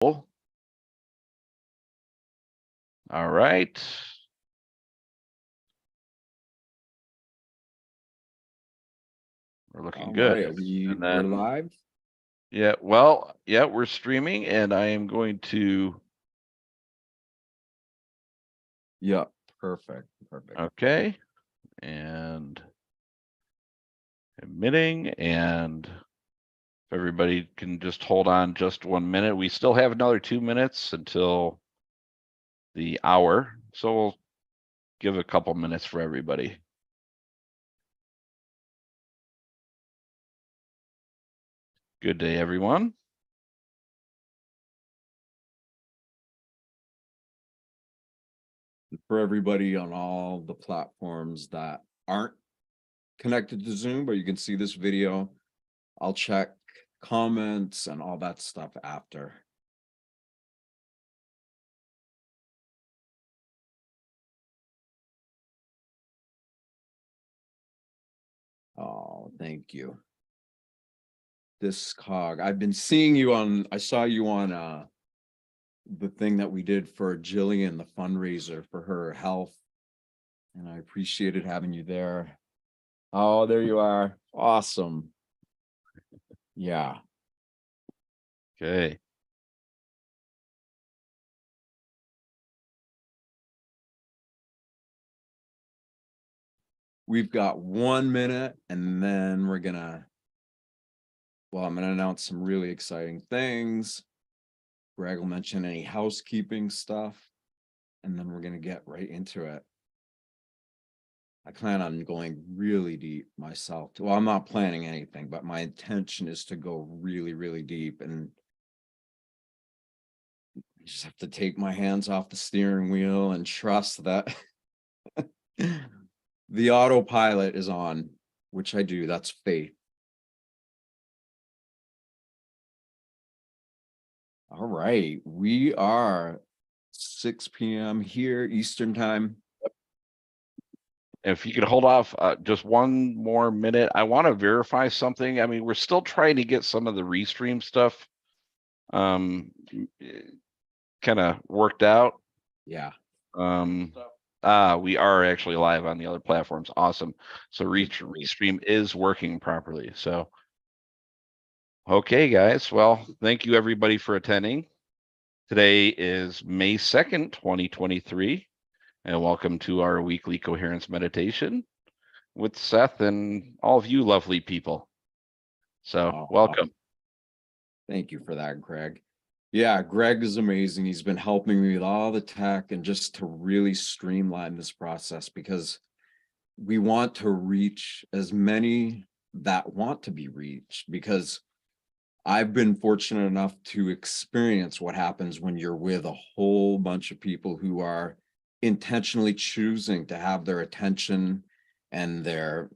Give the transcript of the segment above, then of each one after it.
All right. We're looking good. Right, we're live. Yeah, well, yeah, we're streaming, and I am going to. Yeah, perfect. Okay, and emitting, and if everybody can just hold on just 1 minute. We still have another 2 minutes until the hour, so we'll give a couple minutes for everybody. Good day, everyone. For everybody on all the platforms that aren't connected to Zoom, but you can see this video, I'll check comments and all that stuff after. Oh, thank you. This cog, I've been seeing you on, I saw you on the thing that we did for Jillian, the fundraiser for her health. And I appreciated having you there. Oh, there you are. Awesome. Yeah. Okay. We've got 1 minute and then I'm gonna announce some really exciting things. Greg will mention any housekeeping stuff, and then we're gonna get right into it. I plan on going really deep myself. Well, I'm not planning anything, but my intention is to go really, really deep, and I just have to take my hands off the steering wheel and trust that the autopilot is on, which I do. That's faith. All right, we are 6 p.m. here, Eastern time. If you could hold off just 1 more minute, I want to verify something. I mean, we're still trying to get some of the restream stuff kind of worked out. Yeah. We are actually live on the other platforms. Awesome. So restream is working properly. So, okay, guys. Well, thank you everybody for attending. Today is May 2nd, 2023, and welcome to our weekly Coherence Meditation with Seth and all of you lovely people. So, welcome. Thank you for that, Greg. Yeah, Greg is amazing. He's been helping me with all the tech and just to really streamline this process, because we want to reach as many that want to be reached, because I've been fortunate enough to experience what happens when you're with a whole bunch of people who are intentionally choosing to have their attention and their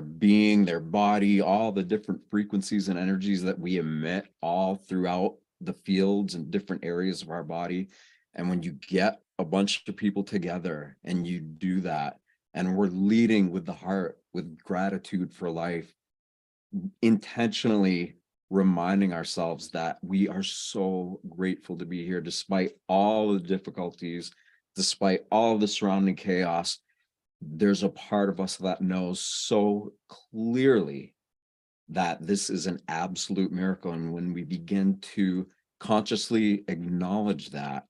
being, their body, all the different frequencies and energies that we emit all throughout the fields and different areas of our body. And when you get a bunch of people together and you do that, and we're leading with the heart, with gratitude for life, intentionally reminding ourselves that we are so grateful to be here despite all the difficulties, despite all the surrounding chaos. There's a part of us that knows so clearly that this is an absolute miracle. And when we begin to consciously acknowledge that,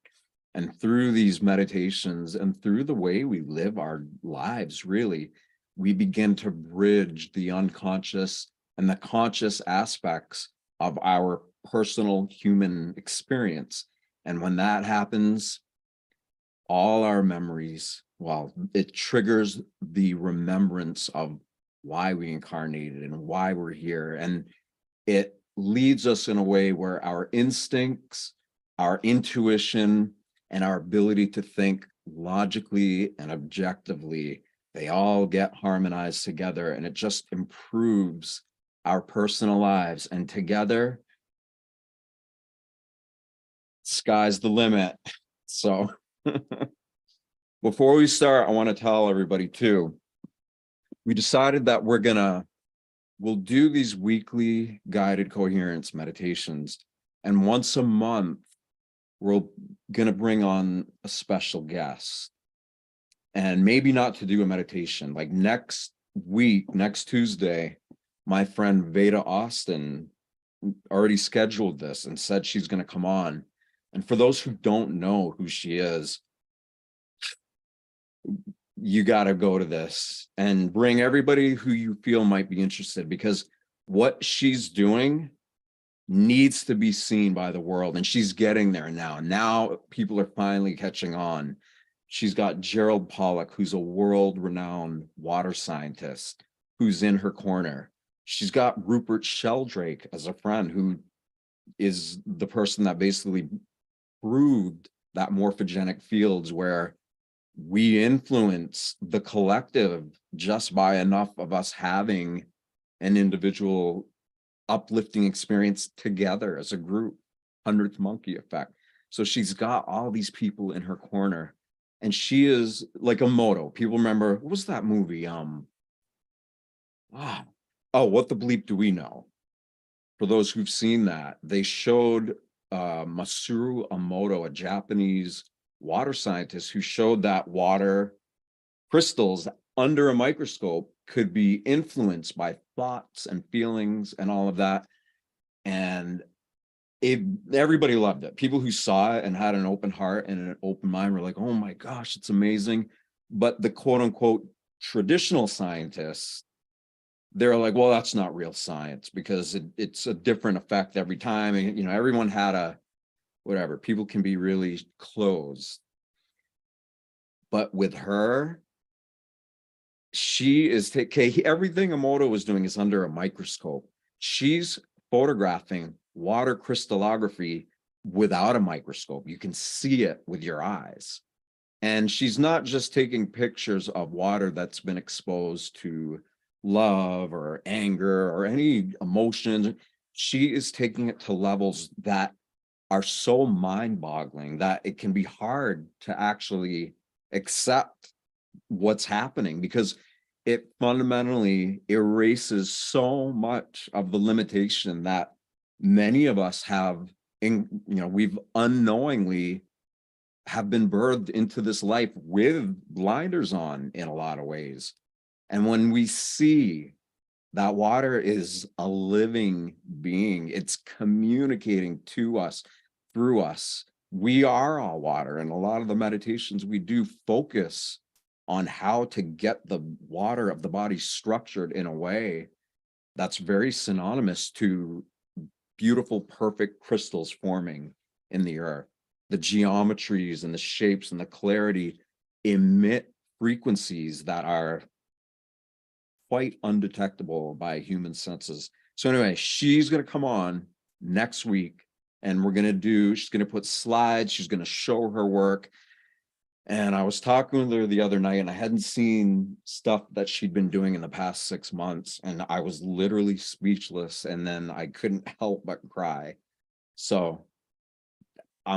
and through these meditations and through the way we live our lives, really, we begin to bridge the unconscious and the conscious aspects of our personal human experience. And when that happens, all our memories, well, it triggers the remembrance of why we incarnated and why we're here. And it leads us in a way where our instincts, our intuition, and our ability to think logically and objectively, they all get harmonized together, and it just improves our personal lives. And together, sky's the limit. So before we start, I want to tell everybody too, we decided that we'll do these weekly guided coherence meditations. And once a month, we're going to bring on a special guest, and maybe not to do a meditation. Like next week, next Tuesday, my friend Veda Austin already scheduled this and said she's going to come on. And for those who don't know who she is, you got to go to this and bring everybody who you feel might be interested, because what she's doing needs to be seen by the world, and she's getting there now. Now people are finally catching on. She's got Gerald Pollack, who's a world-renowned water scientist, who's in her corner. She's got Rupert Sheldrake as a friend, who is the person that basically proved that morphogenic fields, where we influence the collective just by enough of us having an individual uplifting experience together as a group. 100th monkey effect. So she's got all these people in her corner, and she is like a motto. People remember, what was that movie? What the bleep do we know? For those who've seen that, they showed Masaru Emoto, a Japanese water scientist, who showed that water crystals under a microscope could be influenced by thoughts and feelings and all of that. And everybody loved it. People who saw it and had an open heart and an open mind were like, oh my gosh, it's amazing. But the quote unquote traditional scientists, they're like, well, that's not real science, because it's a different effect every time. And, everyone had a whatever. People can be really closed. But with her, she is everything Emoto was doing is under a microscope. She's photographing water crystallography without a microscope. You can see it with your eyes. And she's not just taking pictures of water that's been exposed to love or anger or any emotions. She is taking it to levels that are so mind-boggling that it can be hard to actually accept what's happening, because it fundamentally erases so much of the limitation that many of us have we've unknowingly have been birthed into this life with blinders on in a lot of ways. And when we see that water is a living being, it's communicating to us, through us. We are all water. And a lot of the meditations we do focus on how to get the water of the body structured in a way that's very synonymous to beautiful, perfect crystals forming in the earth. The geometries and the shapes and the clarity emit frequencies that are quite undetectable by human senses. So anyway, she's going to come on next week, and she's going to put slides. She's going to show her work. And I was talking with her the other night, and I hadn't seen stuff that she'd been doing in the past 6 months. And I was literally speechless. And then I couldn't help but cry. So I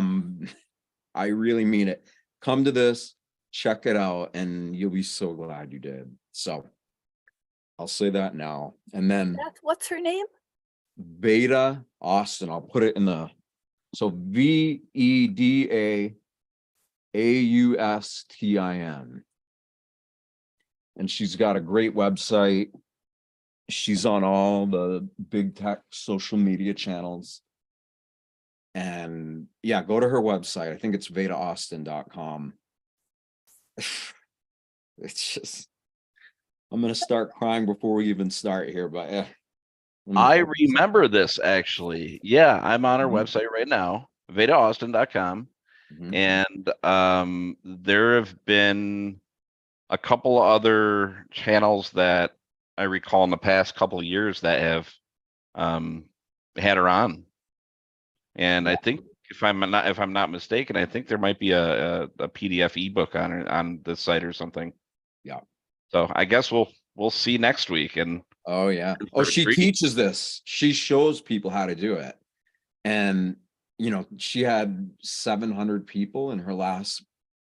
really mean it. Come to this, check it out, and you'll be so glad you did. So I'll say that now. And then what's her name? Veda Austin. I'll put it in so VEDA AUSTIN. And she's got a great website. She's on all the big tech social media channels. And yeah, go to her website. I think it's VedaAustin.com. It's just, I'm going to start crying before we even start here, but I remember this actually. Yeah, I'm on her website right now, VedaAustin.com. And there have been a couple other channels that I recall in the past couple of years that have had her on. And I think if I'm not mistaken, I think there might be a PDF ebook on the site or something. Yeah. So I guess we'll see next week. And oh yeah. Oh, she teaches this. She shows people how to do it. And she had 700 people in her last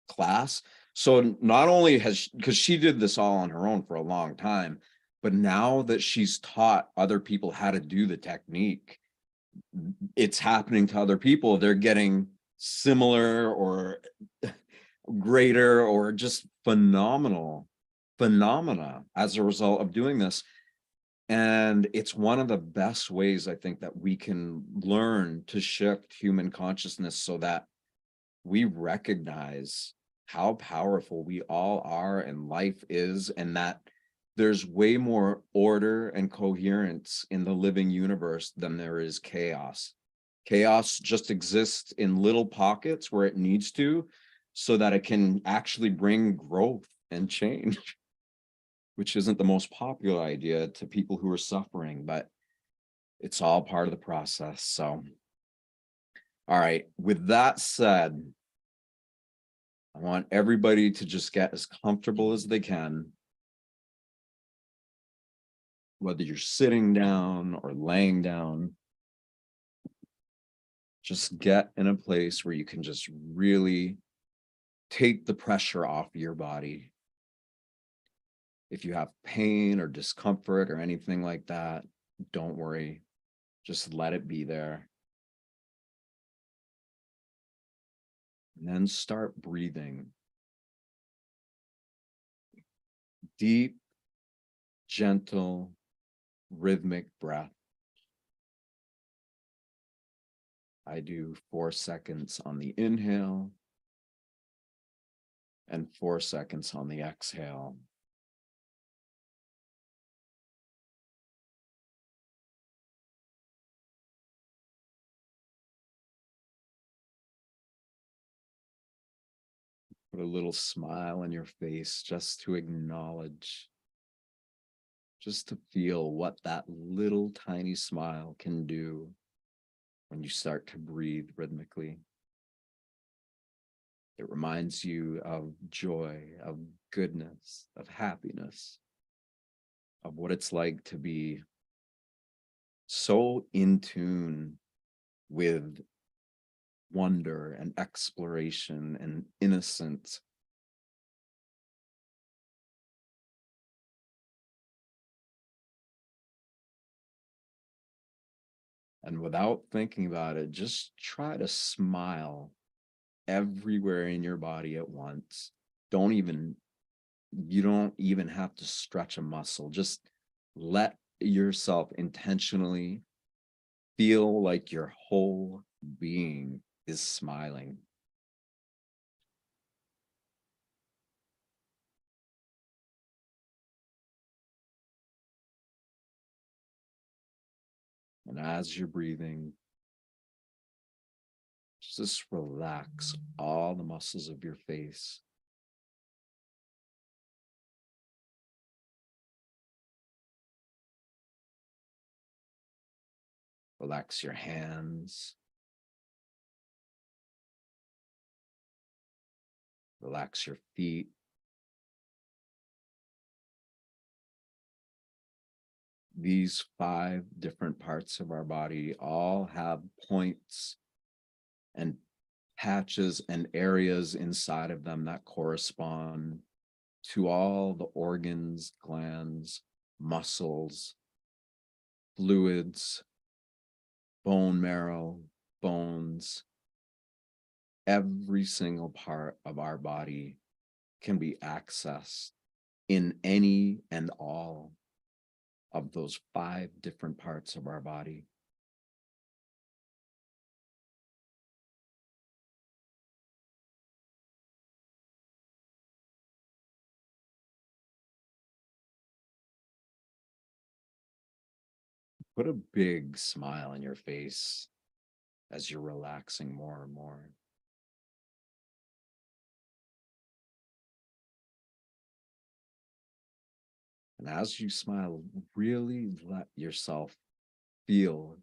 class. So not only because she did this all on her own for a long time, but now that she's taught other people how to do the technique, it's happening to other people. They're getting similar or greater or just phenomenal phenomena as a result of doing this. And it's one of the best ways I think that we can learn to shift human consciousness so that we recognize how powerful we all are and life is, and that there's way more order and coherence in the living universe than there is chaos. Chaos just exists in little pockets where it needs to, so that it can actually bring growth and change, which isn't the most popular idea to people who are suffering, but it's all part of the process. So, all right, with that said, I want everybody to just get as comfortable as they can, whether you're sitting down or laying down. Just get in a place where you can just really take the pressure off your body. If you have pain or discomfort or anything like that, don't worry. Just let it be there. And then start breathing. Deep, gentle, rhythmic breath. I do 4 seconds on the inhale and 4 seconds on the exhale. Put a little smile on your face just to acknowledge, just to feel what that little tiny smile can do when you start to breathe rhythmically. It reminds you of joy, of goodness, of happiness, of what it's like to be so in tune with wonder and exploration and innocence. And without thinking about it, just try to smile everywhere in your body at once. You don't even have to stretch a muscle. Just let yourself intentionally feel like your whole being is smiling. And as you're breathing, just relax all the muscles of your face. Relax your hands. Relax your feet. These 5 different parts of our body all have points and patches and areas inside of them that correspond to all the organs, glands, muscles, fluids, bone marrow, bones. Every single part of our body can be accessed in any and all of those 5 different parts of our body. Put a big smile on your face as you're relaxing more and more. And as you smile, really let yourself feel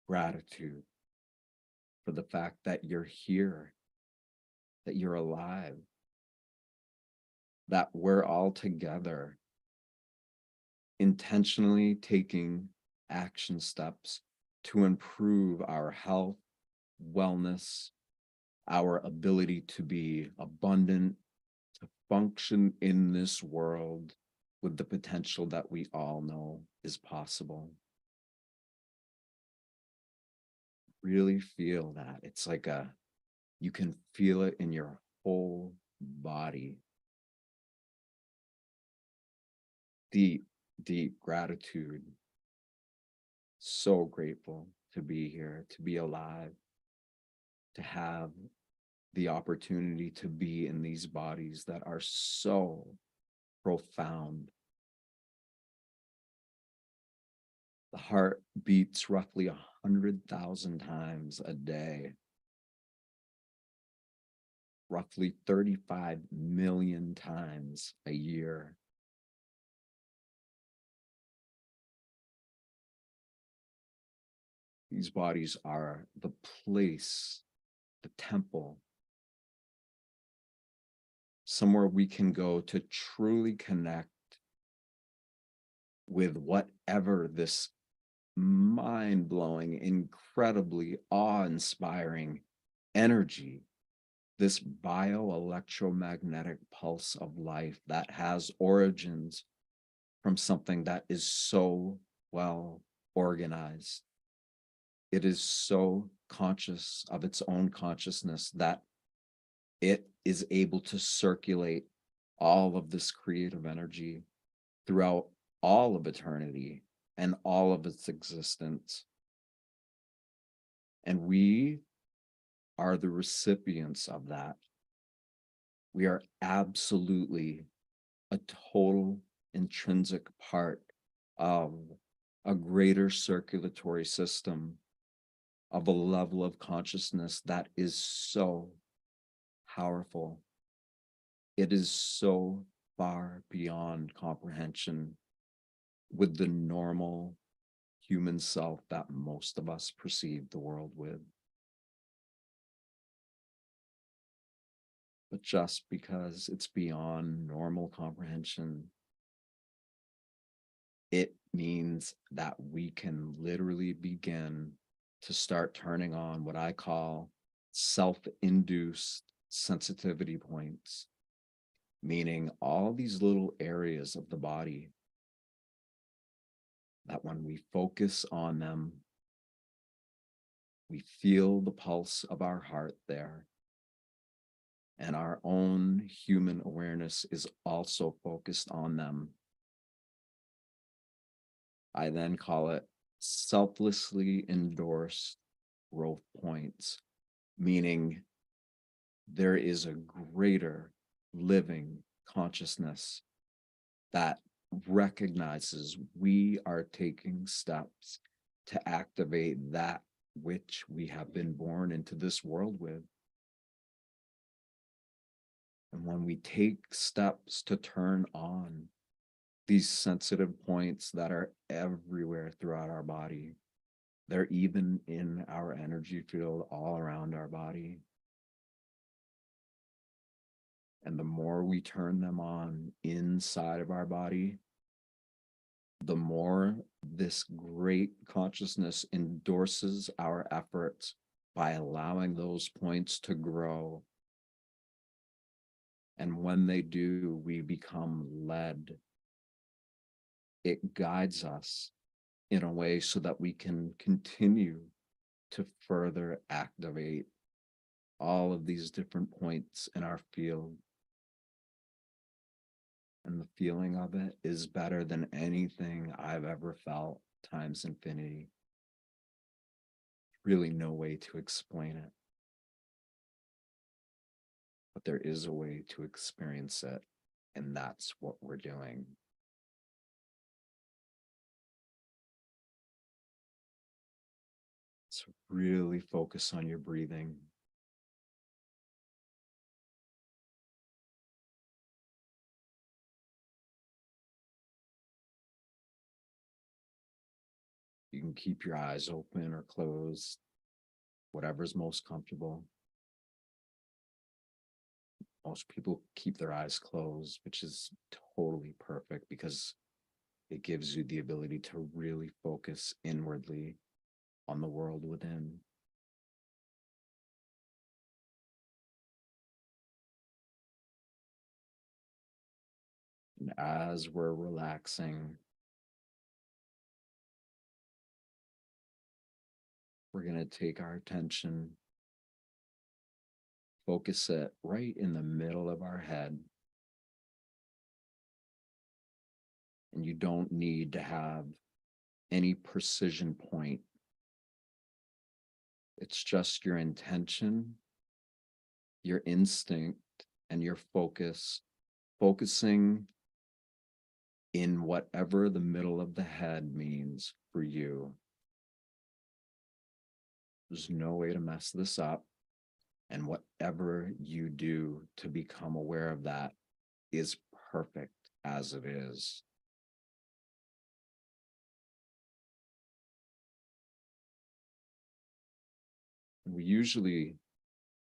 gratitude for the fact that you're here, that you're alive, that we're all together, intentionally taking action steps to improve our health, wellness, our ability to be abundant, to function in this world with the potential that we all know is possible. Really feel that. It's like a You can feel it in your whole body. Deep, deep gratitude. So grateful to be here, to be alive, to have the opportunity to be in these bodies that are so profound. The heart beats roughly 100,000 times a day, roughly 35 million times a year. These bodies are the place, the temple, somewhere we can go to truly connect with whatever this mind-blowing, incredibly awe-inspiring energy, this bioelectromagnetic pulse of life that has origins from something that is so well organized. It is so conscious of its own consciousness that it is able to circulate all of this creative energy throughout all of eternity and all of its existence. And we are the recipients of that. We are absolutely a total intrinsic part of a greater circulatory system, of a level of consciousness that is so powerful. It is so far beyond comprehension with the normal human self that most of us perceive the world with. But just because it's beyond normal comprehension, it means that we can literally begin to start turning on what I call self-induced sensitivity points, meaning all these little areas of the body that when we focus on them, we feel the pulse of our heart there. And our own human awareness is also focused on them. I then call it selflessly endorsed growth points, meaning there is a greater living consciousness that recognizes we are taking steps to activate that which we have been born into this world with. And when we take steps to turn on these sensitive points that are everywhere throughout our body, they're even in our energy field all around our body. And the more we turn them on inside of our body, the more this great consciousness endorses our efforts by allowing those points to grow. And when they do, we become led. It guides us in a way so that we can continue to further activate all of these different points in our field. And the feeling of it is better than anything I've ever felt times infinity. Really no way to explain it. But there is a way to experience it, and that's what we're doing. So really focus on your breathing. You can keep your eyes open or closed, whatever's most comfortable. Most people keep their eyes closed, which is totally perfect because it gives you the ability to really focus inwardly on the world within. And as we're relaxing, we're going to take our attention focus it right in the middle of our head. And you don't need to have any precision point. It's just your intention, your instinct, and your focusing in whatever the middle of the head means for you. There's no way to mess this up. And whatever you do to become aware of that is perfect as it is. We usually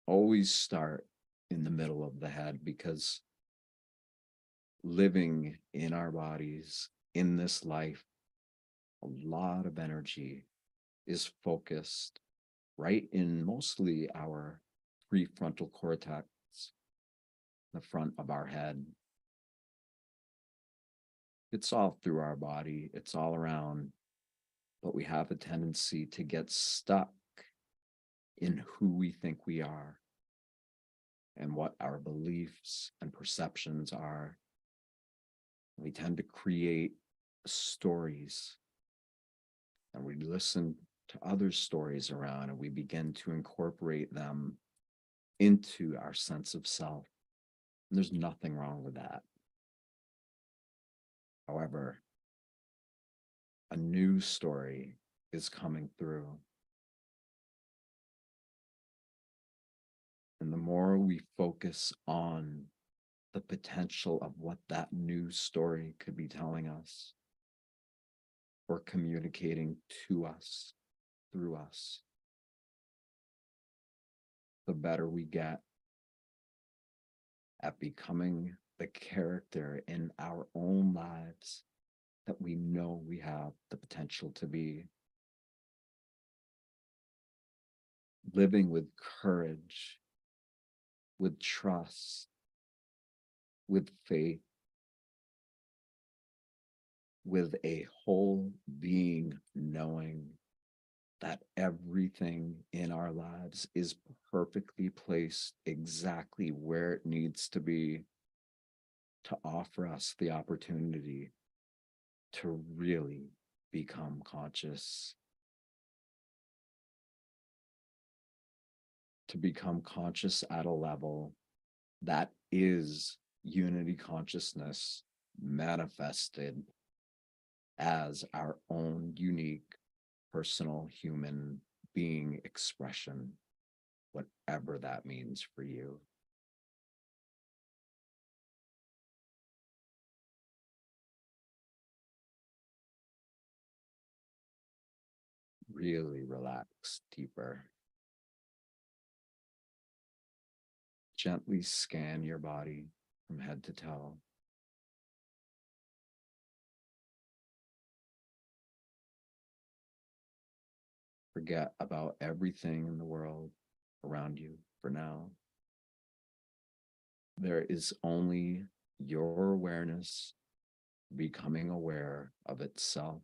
always start in the middle of the head because living in our bodies in this life, a lot of energy is focused right in mostly our prefrontal cortex, the front of our head. It's all through our body, it's all around, but we have a tendency to get stuck in who we think we are and what our beliefs and perceptions are. We tend to create stories, and we listen to other stories around, and we begin to incorporate them into our sense of self. And there's nothing wrong with that. However, a new story is coming through. And the more we focus on the potential of what that new story could be telling us or communicating to us, through us, the better we get at becoming the character in our own lives that we know we have the potential to be. Living with courage, with trust, with faith, with a whole being knowing that everything in our lives is perfectly placed exactly where it needs to be to offer us the opportunity to really become conscious, to become conscious at a level that is unity consciousness manifested as our own unique personal human being expression, whatever that means for you. Really relax deeper. Gently scan your body from head to toe. Forget about everything in the world around you for now. There is only your awareness becoming aware of itself.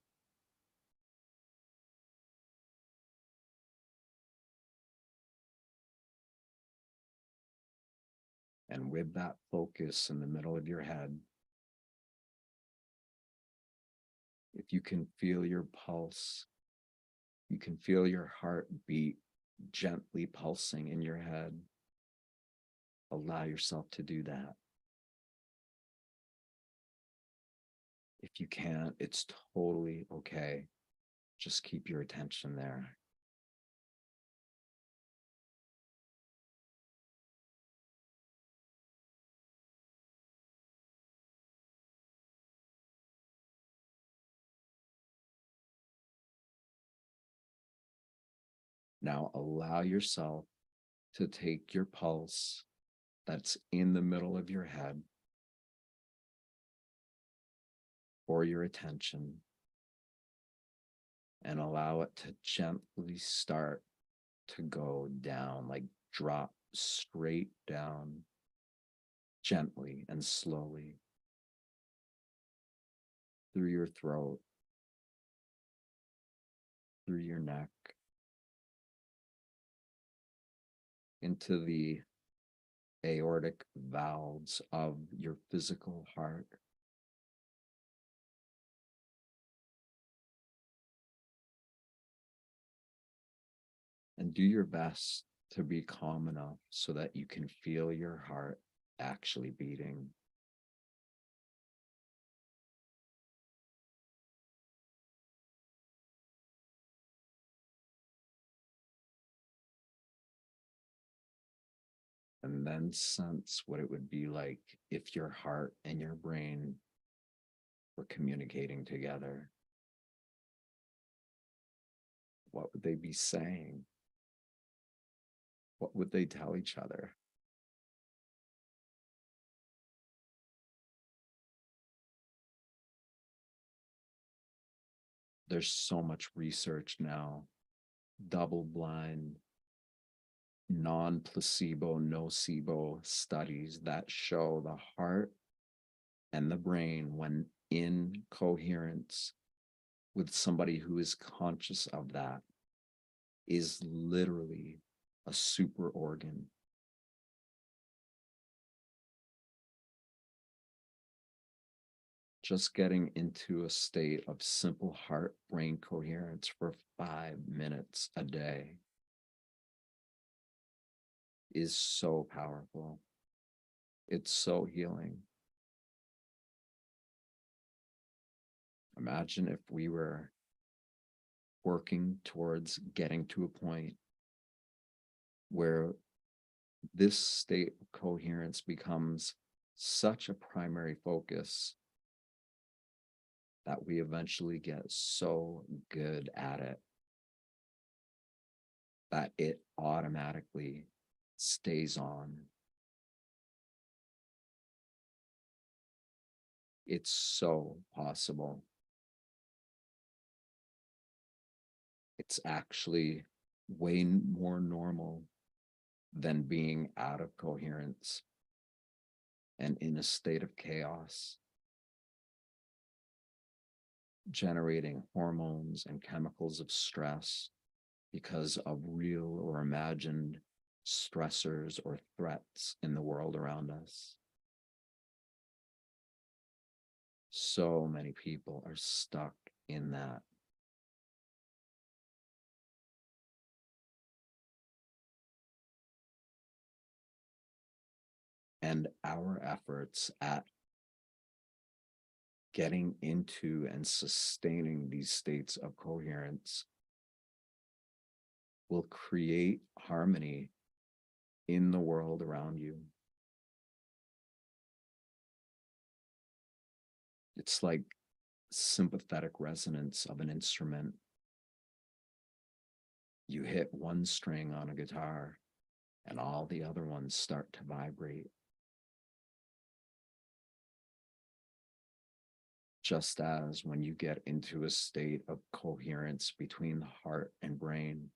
And with that focus in the middle of your head, if you can feel your pulse, you can feel your heartbeat gently pulsing in your head, allow yourself to do that. If you can't, it's totally okay. Just keep your attention there. Now allow yourself to take your pulse that's in the middle of your head or your attention and allow it to gently start to go down, like drop straight down, gently and slowly through your throat, through your neck, into the aortic valves of your physical heart. And do your best to be calm enough so that you can feel your heart actually beating. And then sense what it would be like if your heart and your brain were communicating together. What would they be saying? What would they tell each other? There's so much research now, double-blind, non-placebo, nocebo studies that show the heart and the brain, when in coherence with somebody who is conscious of that, is literally a super organ. Just getting into a state of simple heart-brain coherence for 5 minutes a day is so powerful. It's so healing. Imagine if we were working towards getting to a point where this state of coherence becomes such a primary focus that we eventually get so good at it that it automatically stays on. It's so possible. It's actually way more normal than being out of coherence and in a state of chaos, generating hormones and chemicals of stress because of real or imagined stressors or threats in the world around us. So many people are stuck in that. And our efforts at getting into and sustaining these states of coherence will create harmony in the world around you. It's like sympathetic resonance of an instrument. You hit one string on a guitar and all the other ones start to vibrate. Just as when you get into a state of coherence between the heart and brain,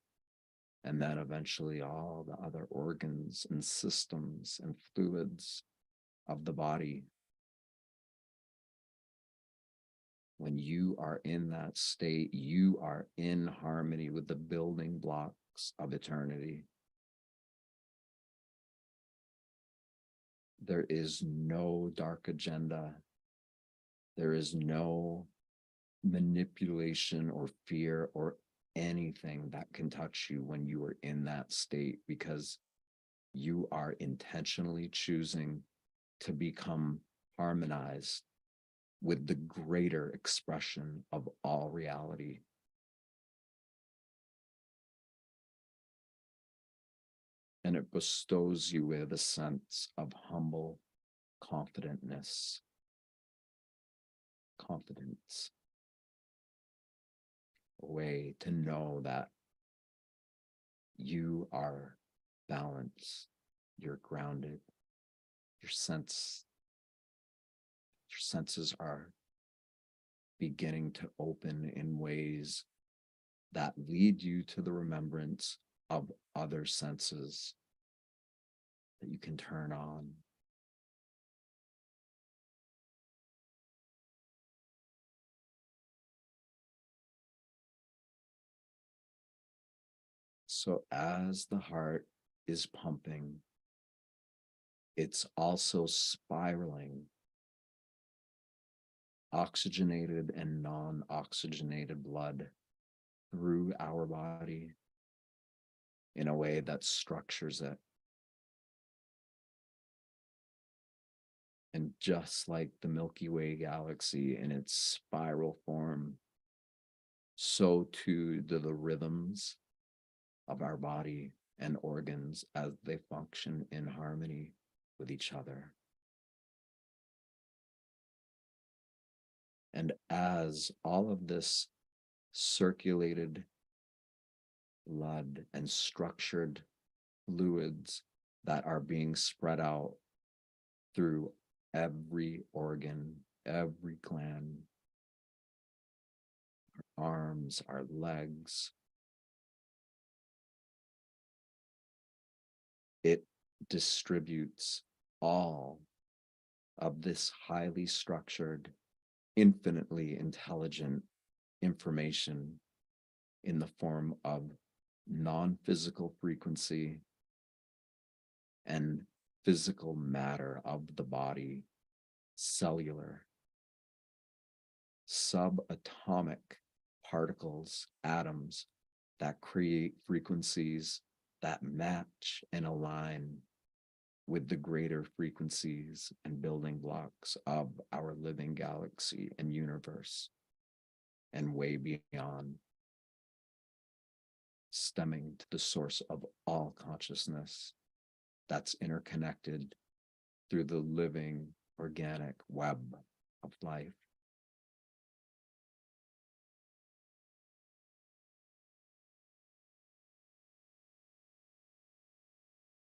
and then eventually all the other organs and systems and fluids of the body. When you are in that state, you are in harmony with the building blocks of eternity. There is no dark agenda. There is no manipulation or fear or anything that can touch you when you are in that state, because you are intentionally choosing to become harmonized with the greater expression of all reality. And it bestows you with a sense of humble confidence, a way to know that you are balanced, you're grounded, your senses are beginning to open in ways that lead you to the remembrance of other senses that you can turn on. So as the heart is pumping, it's also spiraling oxygenated and non-oxygenated blood through our body in a way that structures it. And just like the Milky Way galaxy in its spiral form, so too do the rhythms of our body and organs as they function in harmony with each other. And as all of this circulated blood and structured fluids that are being spread out through every organ, every gland, our arms, our legs, it distributes all of this highly structured, infinitely intelligent information in the form of non-physical frequency and physical matter of the body, cellular, subatomic particles, atoms that create frequencies that match and align with the greater frequencies and building blocks of our living galaxy and universe, and way beyond, stemming to the source of all consciousness that's interconnected through the living organic web of life.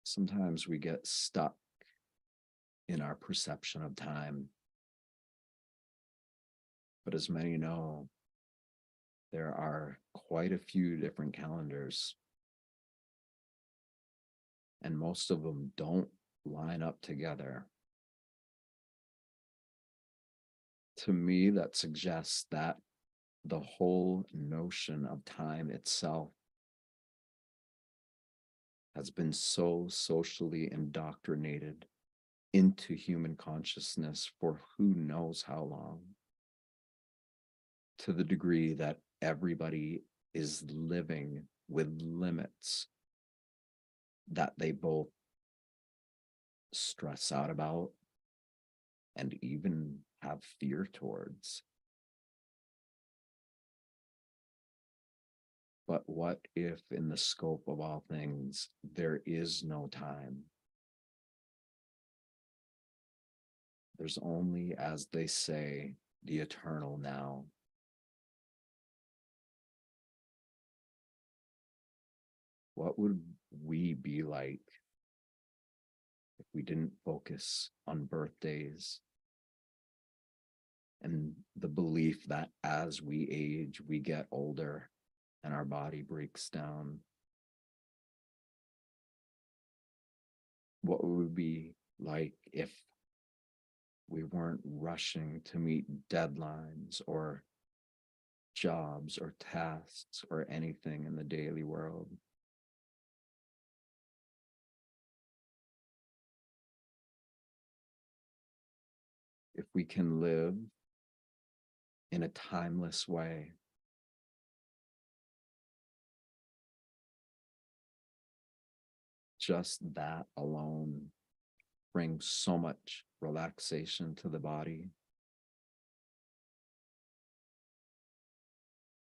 Sometimes we get stuck in our perception of time. But as many know, there are quite a few different calendars, and most of them don't line up together. To me, that suggests that the whole notion of time itself has been so socially indoctrinated into human consciousness for who knows how long, to the degree that everybody is living with limits that they both stress out about and even have fear towards. But what if, in the scope of all things, there is no time? There's only, as they say, the eternal now. What would we be like if we didn't focus on birthdays and the belief that as we age, we get older and our body breaks down? What would it be like if we weren't rushing to meet deadlines or jobs or tasks or anything in the daily world? If we can live in a timeless way, just that alone brings so much relaxation to the body,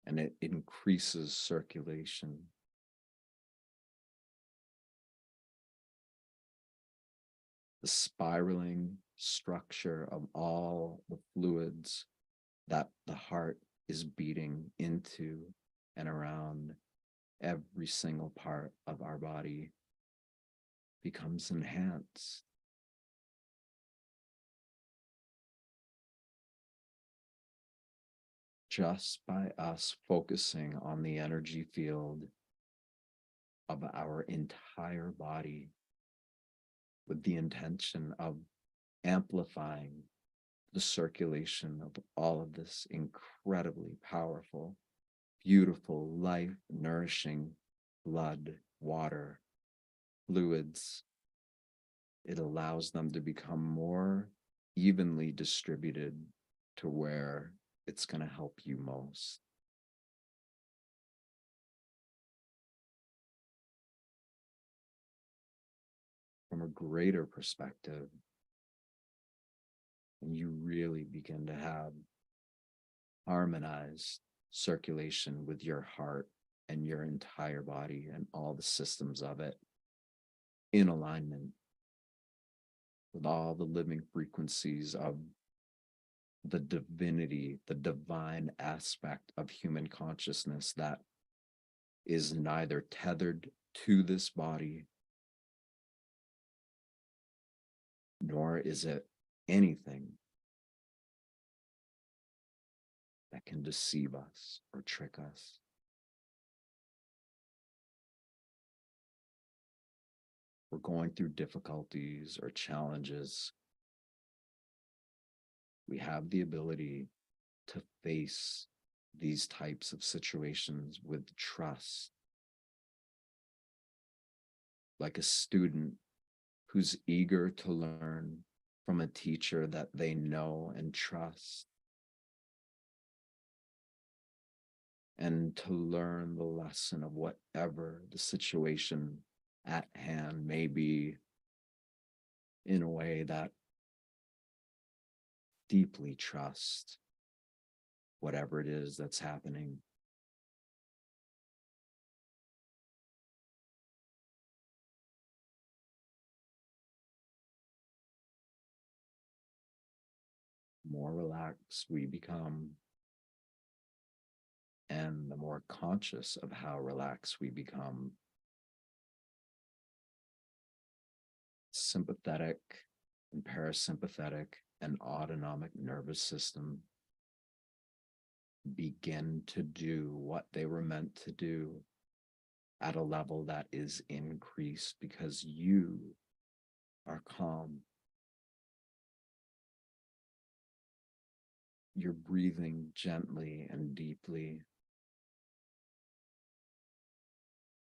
and it increases circulation. The spiraling structure of all the fluids that the heart is beating into and around every single part of our body becomes enhanced. Just by us focusing on the energy field of our entire body with the intention of amplifying the circulation of all of this incredibly powerful, beautiful, life-nourishing blood, water, fluids, it allows them to become more evenly distributed to where it's going to help you most. From a greater perspective, and you really begin to have harmonized circulation with your heart and your entire body and all the systems of it in alignment with all the living frequencies of the divinity, the divine aspect of human consciousness that is neither tethered to this body, nor is it anything that can deceive us or trick us. We're going through difficulties or challenges. We have the ability to face these types of situations with trust, like a student who's eager to learn from a teacher that they know and trust, and to learn the lesson of whatever the situation at hand may be in a way that deeply trust whatever it is that's happening. The more relaxed we become, and the more conscious of how relaxed we become, sympathetic and parasympathetic and autonomic nervous system begin to do what they were meant to do at a level that is increased because you are calm. You're breathing gently and deeply.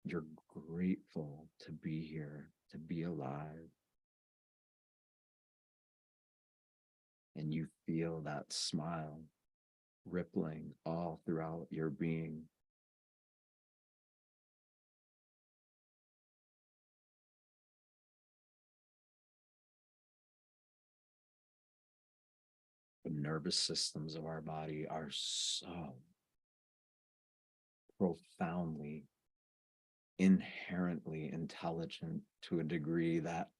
You're grateful to be here, to be alive. And you feel that smile rippling all throughout your being. The nervous systems of our body are so profoundly, inherently intelligent to a degree that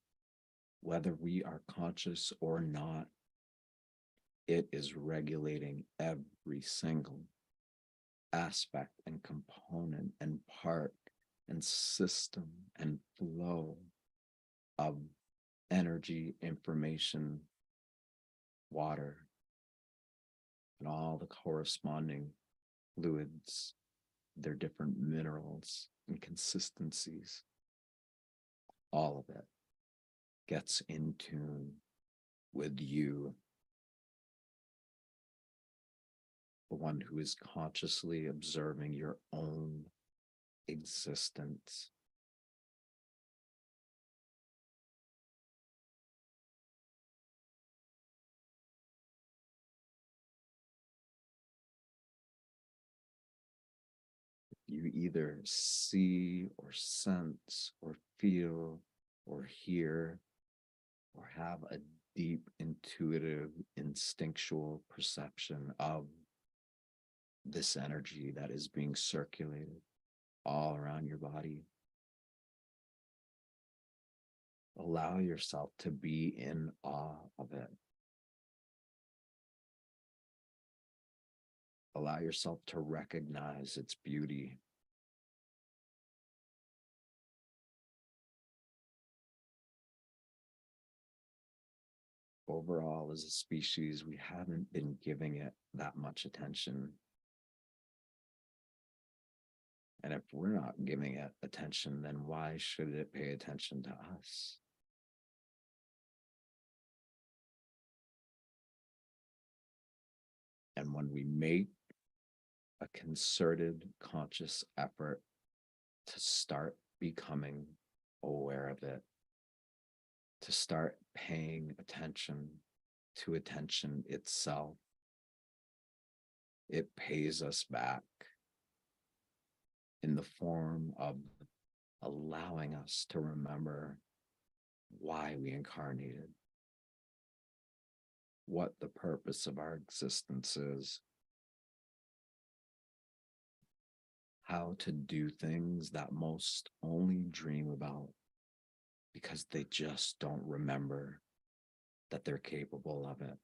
whether we are conscious or not, it is regulating every single aspect and component and part and system and flow of energy, information, water, and all the corresponding fluids, their different minerals and consistencies. All of it gets in tune with you, the one who is consciously observing your own existence. You either see or sense or feel or hear or have a deep intuitive instinctual perception of this energy that is being circulated all around your body. Allow yourself to be in awe of it. Allow yourself to recognize its beauty. Overall, as a species, we haven't been giving it that much attention. And if we're not giving it attention, then why should it pay attention to us? And when we make a concerted, conscious effort to start becoming aware of it, to start paying attention to attention itself. It pays us back in the form of allowing us to remember why we incarnated, what the purpose of our existence is, how to do things that most only dream about because they just don't remember that they're capable of it.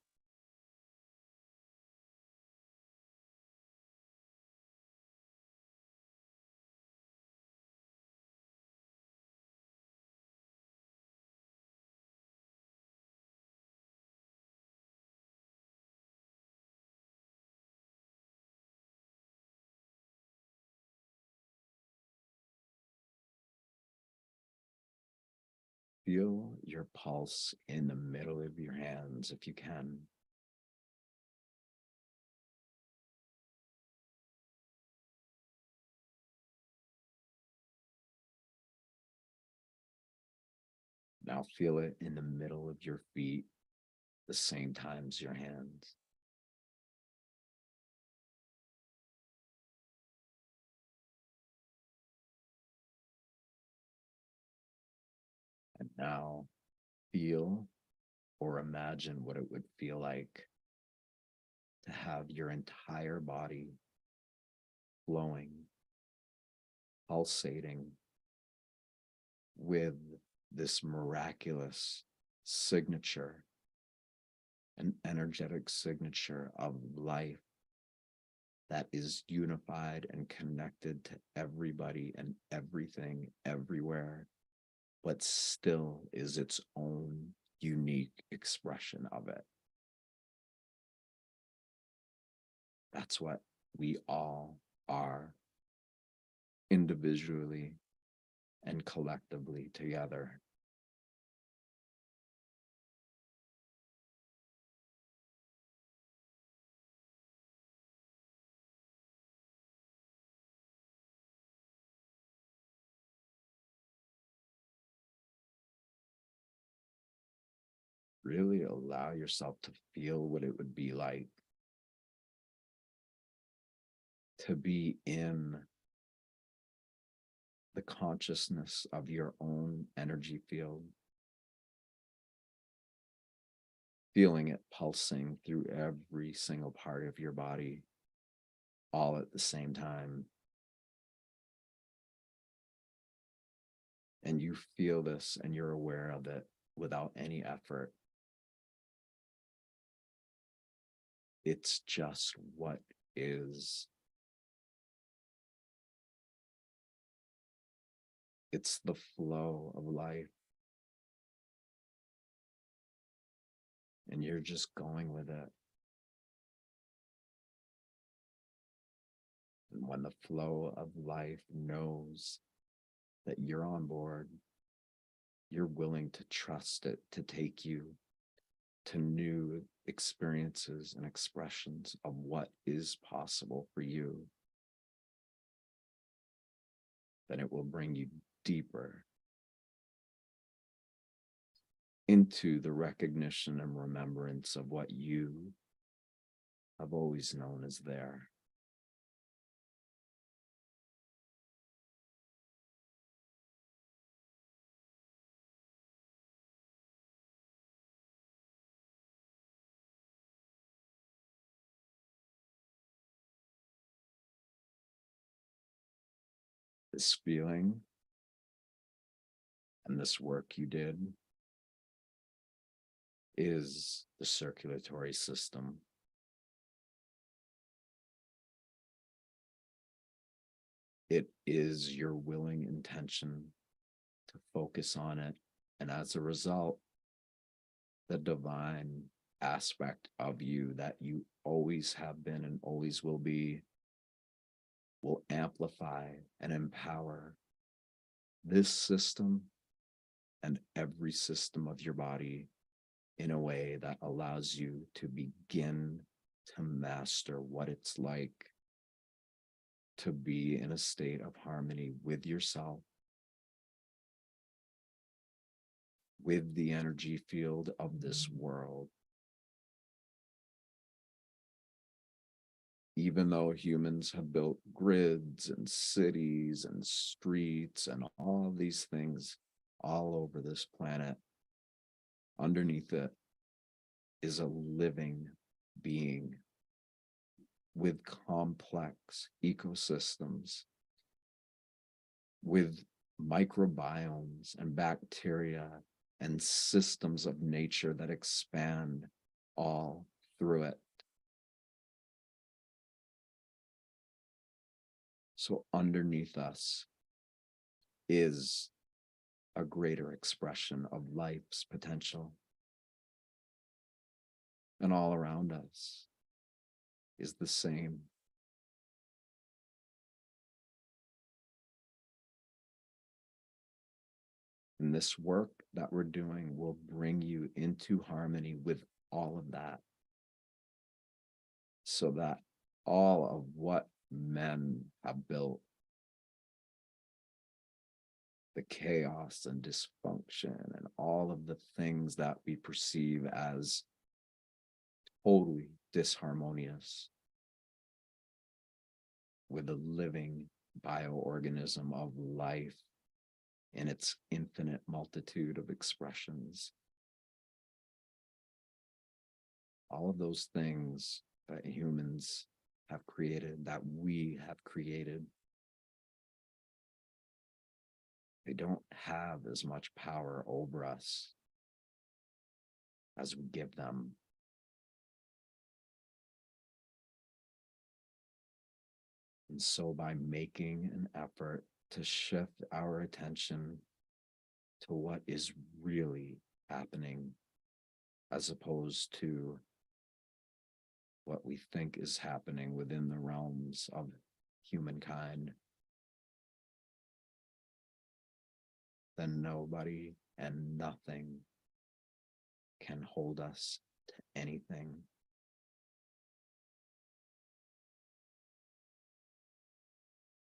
Feel your pulse in the middle of your hands if you can. Now feel it in the middle of your feet, the same time as your hands. And now feel or imagine what it would feel like to have your entire body flowing, pulsating with this miraculous signature, an energetic signature of life that is unified and connected to everybody and everything everywhere, but still is its own unique expression of it. That's what we all are, individually and collectively together. Really allow yourself to feel what it would be like to be in the consciousness of your own energy field, feeling it pulsing through every single part of your body, all at the same time. And you feel this and you're aware of it without any effort. It's just what is. It's the flow of life. And you're just going with it. And when the flow of life knows that you're on board, you're willing to trust it to take you to new experiences and expressions of what is possible for you, then it will bring you deeper into the recognition and remembrance of what you have always known as there. This feeling and this work you did is the circulatory system. It is your willing intention to focus on it. And as a result, the divine aspect of you that you always have been and always will be will amplify and empower this system and every system of your body in a way that allows you to begin to master what it's like to be in a state of harmony with yourself, with the energy field of this world. Even though humans have built grids and cities and streets and all of these things all over this planet, underneath it is a living being with complex ecosystems, with microbiomes and bacteria and systems of nature that expand all through it. So underneath us is a greater expression of life's potential. And all around us is the same. And this work that we're doing will bring you into harmony with all of that, so that all of what men have built, the chaos and dysfunction and all of the things that we perceive as totally disharmonious, with a living bioorganism of life in its infinite multitude of expressions. All of those things that humans have created, that we have created, they don't have as much power over us as we give them. And so by making an effort to shift our attention to what is really happening, as opposed to what we think is happening within the realms of humankind, then nobody and nothing can hold us to anything.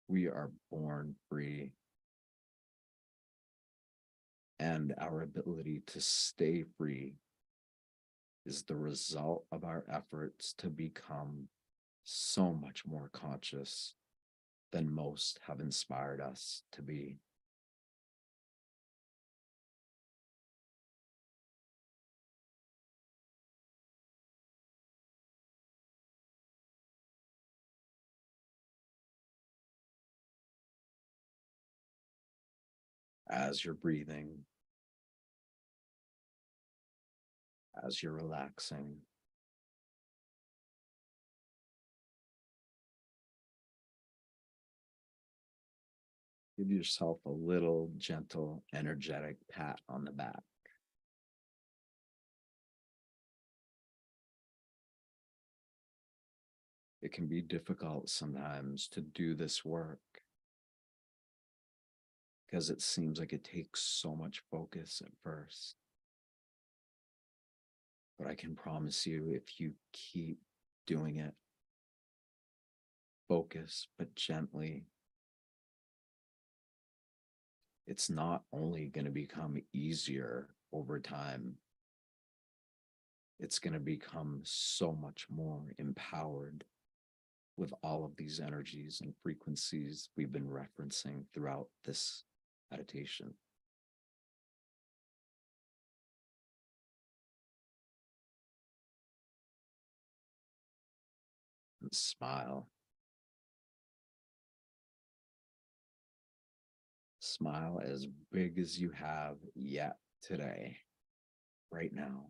We are born free, and our ability to stay free is the result of our efforts to become so much more conscious than most have inspired us to be. As you're breathing, as you're relaxing, give yourself a little gentle, energetic pat on the back. It can be difficult sometimes to do this work because it seems like it takes so much focus at first. But I can promise you, if you keep doing it, focus but gently, it's not only going to become easier over time, it's going to become so much more empowered with all of these energies and frequencies we've been referencing throughout this meditation. And smile. Smile as big as you have yet today, right now.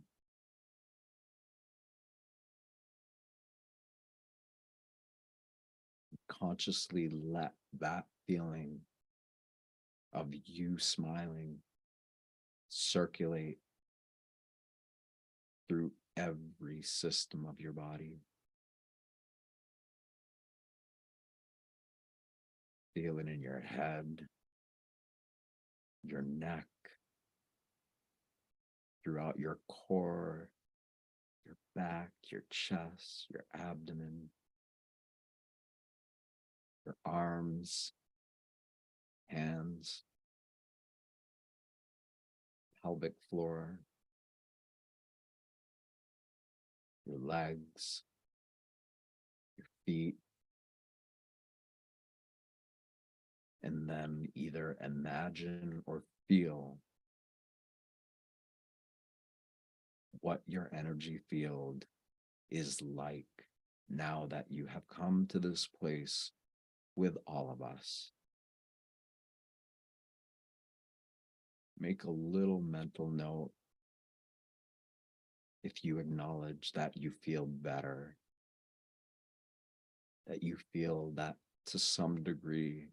Consciously let that feeling of you smiling circulate through every system of your body. Feel it in your head, your neck, throughout your core, your back, your chest, your abdomen, your arms, hands, pelvic floor, your legs, your feet, and then either imagine or feel what your energy field is like now that you have come to this place with all of us. Make a little mental note if you acknowledge that you feel better, that you feel that to some degree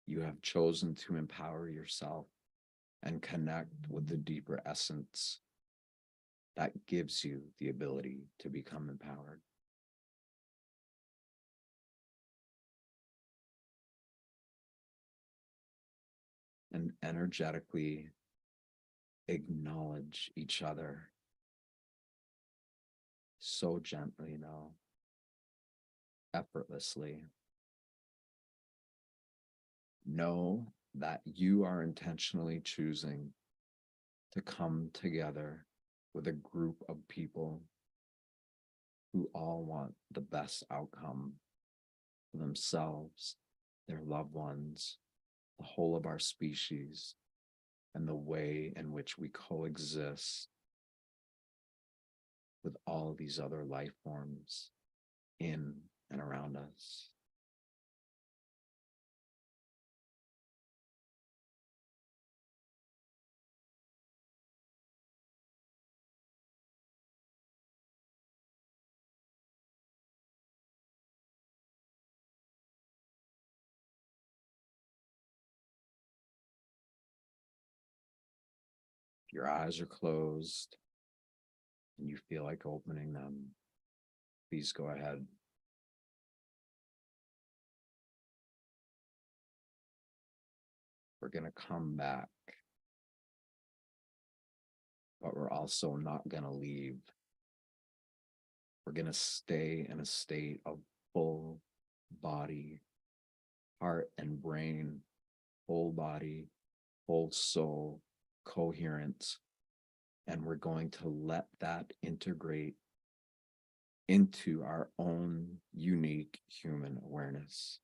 you have chosen to empower yourself and connect with the deeper essence that gives you the ability to become empowered. And energetically acknowledge each other so gently now, effortlessly. Know that you are intentionally choosing to come together with a group of people who all want the best outcome for themselves, their loved ones, the whole of our species, and the way in which we coexist with all these other life forms in and around us. If your eyes are closed and you feel like opening them, please go ahead. We're going to come back, but we're also not going to leave. We're going to stay in a state of full body, heart and brain, whole body, whole soul, coherence. And we're going to let that integrate into our own unique human awareness.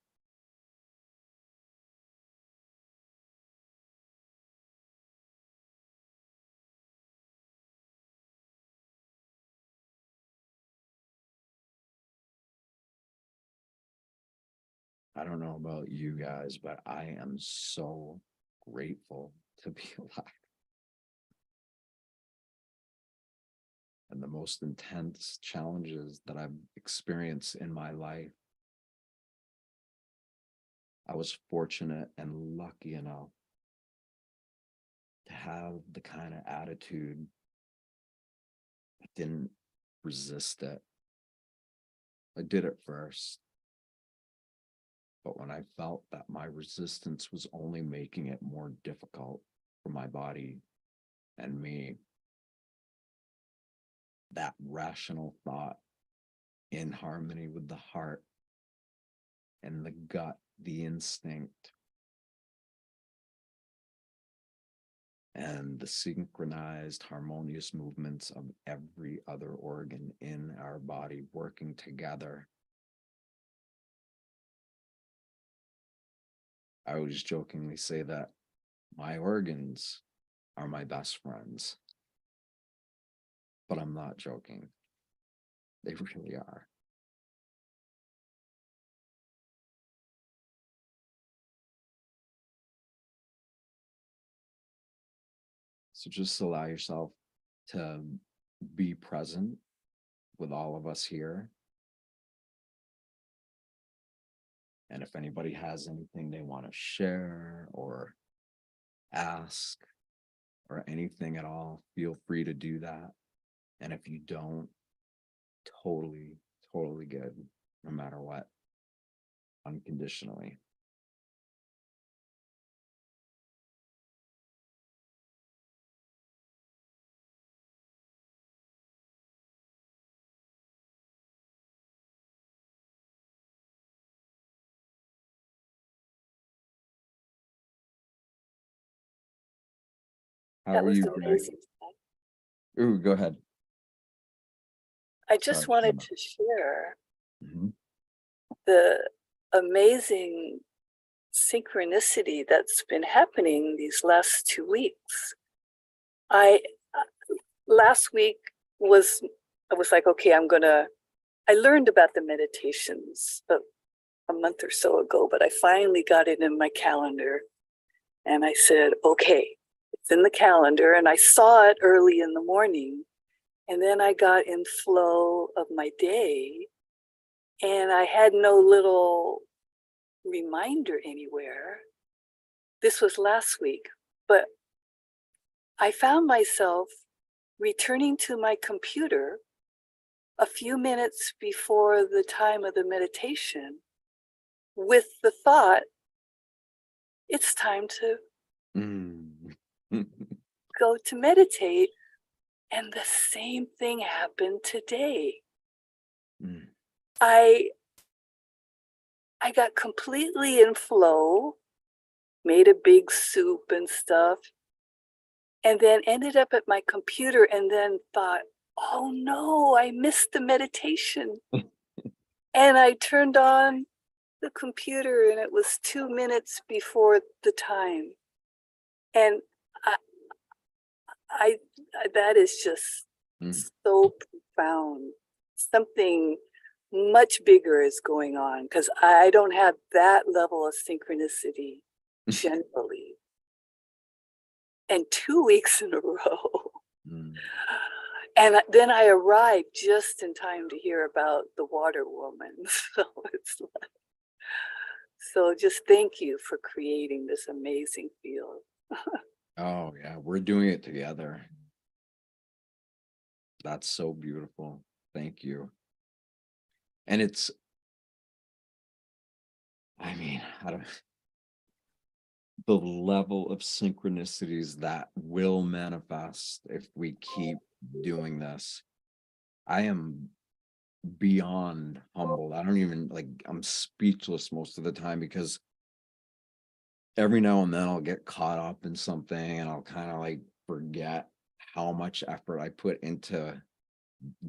I don't know about you guys, but I am so grateful to be alive. And the most intense challenges that I've experienced in my life, I was fortunate and lucky enough to have the kind of attitude that didn't resist it. I did it first. But when I felt that my resistance was only making it more difficult for my body and me, that rational thought in harmony with the heart and the gut, the instinct, and the synchronized, harmonious movements of every other organ in our body working together. I always jokingly say that my organs are my best friends, but I'm not joking. They really are. So just allow yourself to be present with all of us here. And if anybody has anything they want to share or ask or anything at all, feel free to do that. And if you don't, totally, totally good, no matter what, unconditionally. How That are was you, Greg? amazing. Ooh, go ahead. I just Sorry, wanted Gemma. to share Mhm. the amazing synchronicity that's been happening these last 2 weeks. Last week I was like, okay, I learned about the meditations a month or so ago, but I finally got it in my calendar. And I said, okay, it's in the calendar. And I saw it early in the morning. And then I got in flow of my day. And I had no little reminder anywhere. This was last week. But I found myself returning to my computer a few minutes before the time of the meditation with the thought, it's time to Mm. go to meditate. And the same thing happened today. Mm. I got completely in flow, made a big soup and stuff, and then ended up at my computer and then thought, oh no, I missed the meditation. And I turned on the computer and it was 2 minutes before the time. And I that is just so profound. Something much bigger is going on because I don't have that level of synchronicity generally. And 2 weeks in a row. Mm. And then I arrived just in time to hear about the water woman. So it's like, so just thank you for creating this amazing field. Oh yeah, we're doing it together. That's so beautiful. Thank you. And it's, I mean, I don't, the level of synchronicities that will manifest if we keep doing this. I am beyond humbled. I don't even like, I'm speechless most of the time because every now and then I'll get caught up in something and I'll kind of like forget how much effort I put into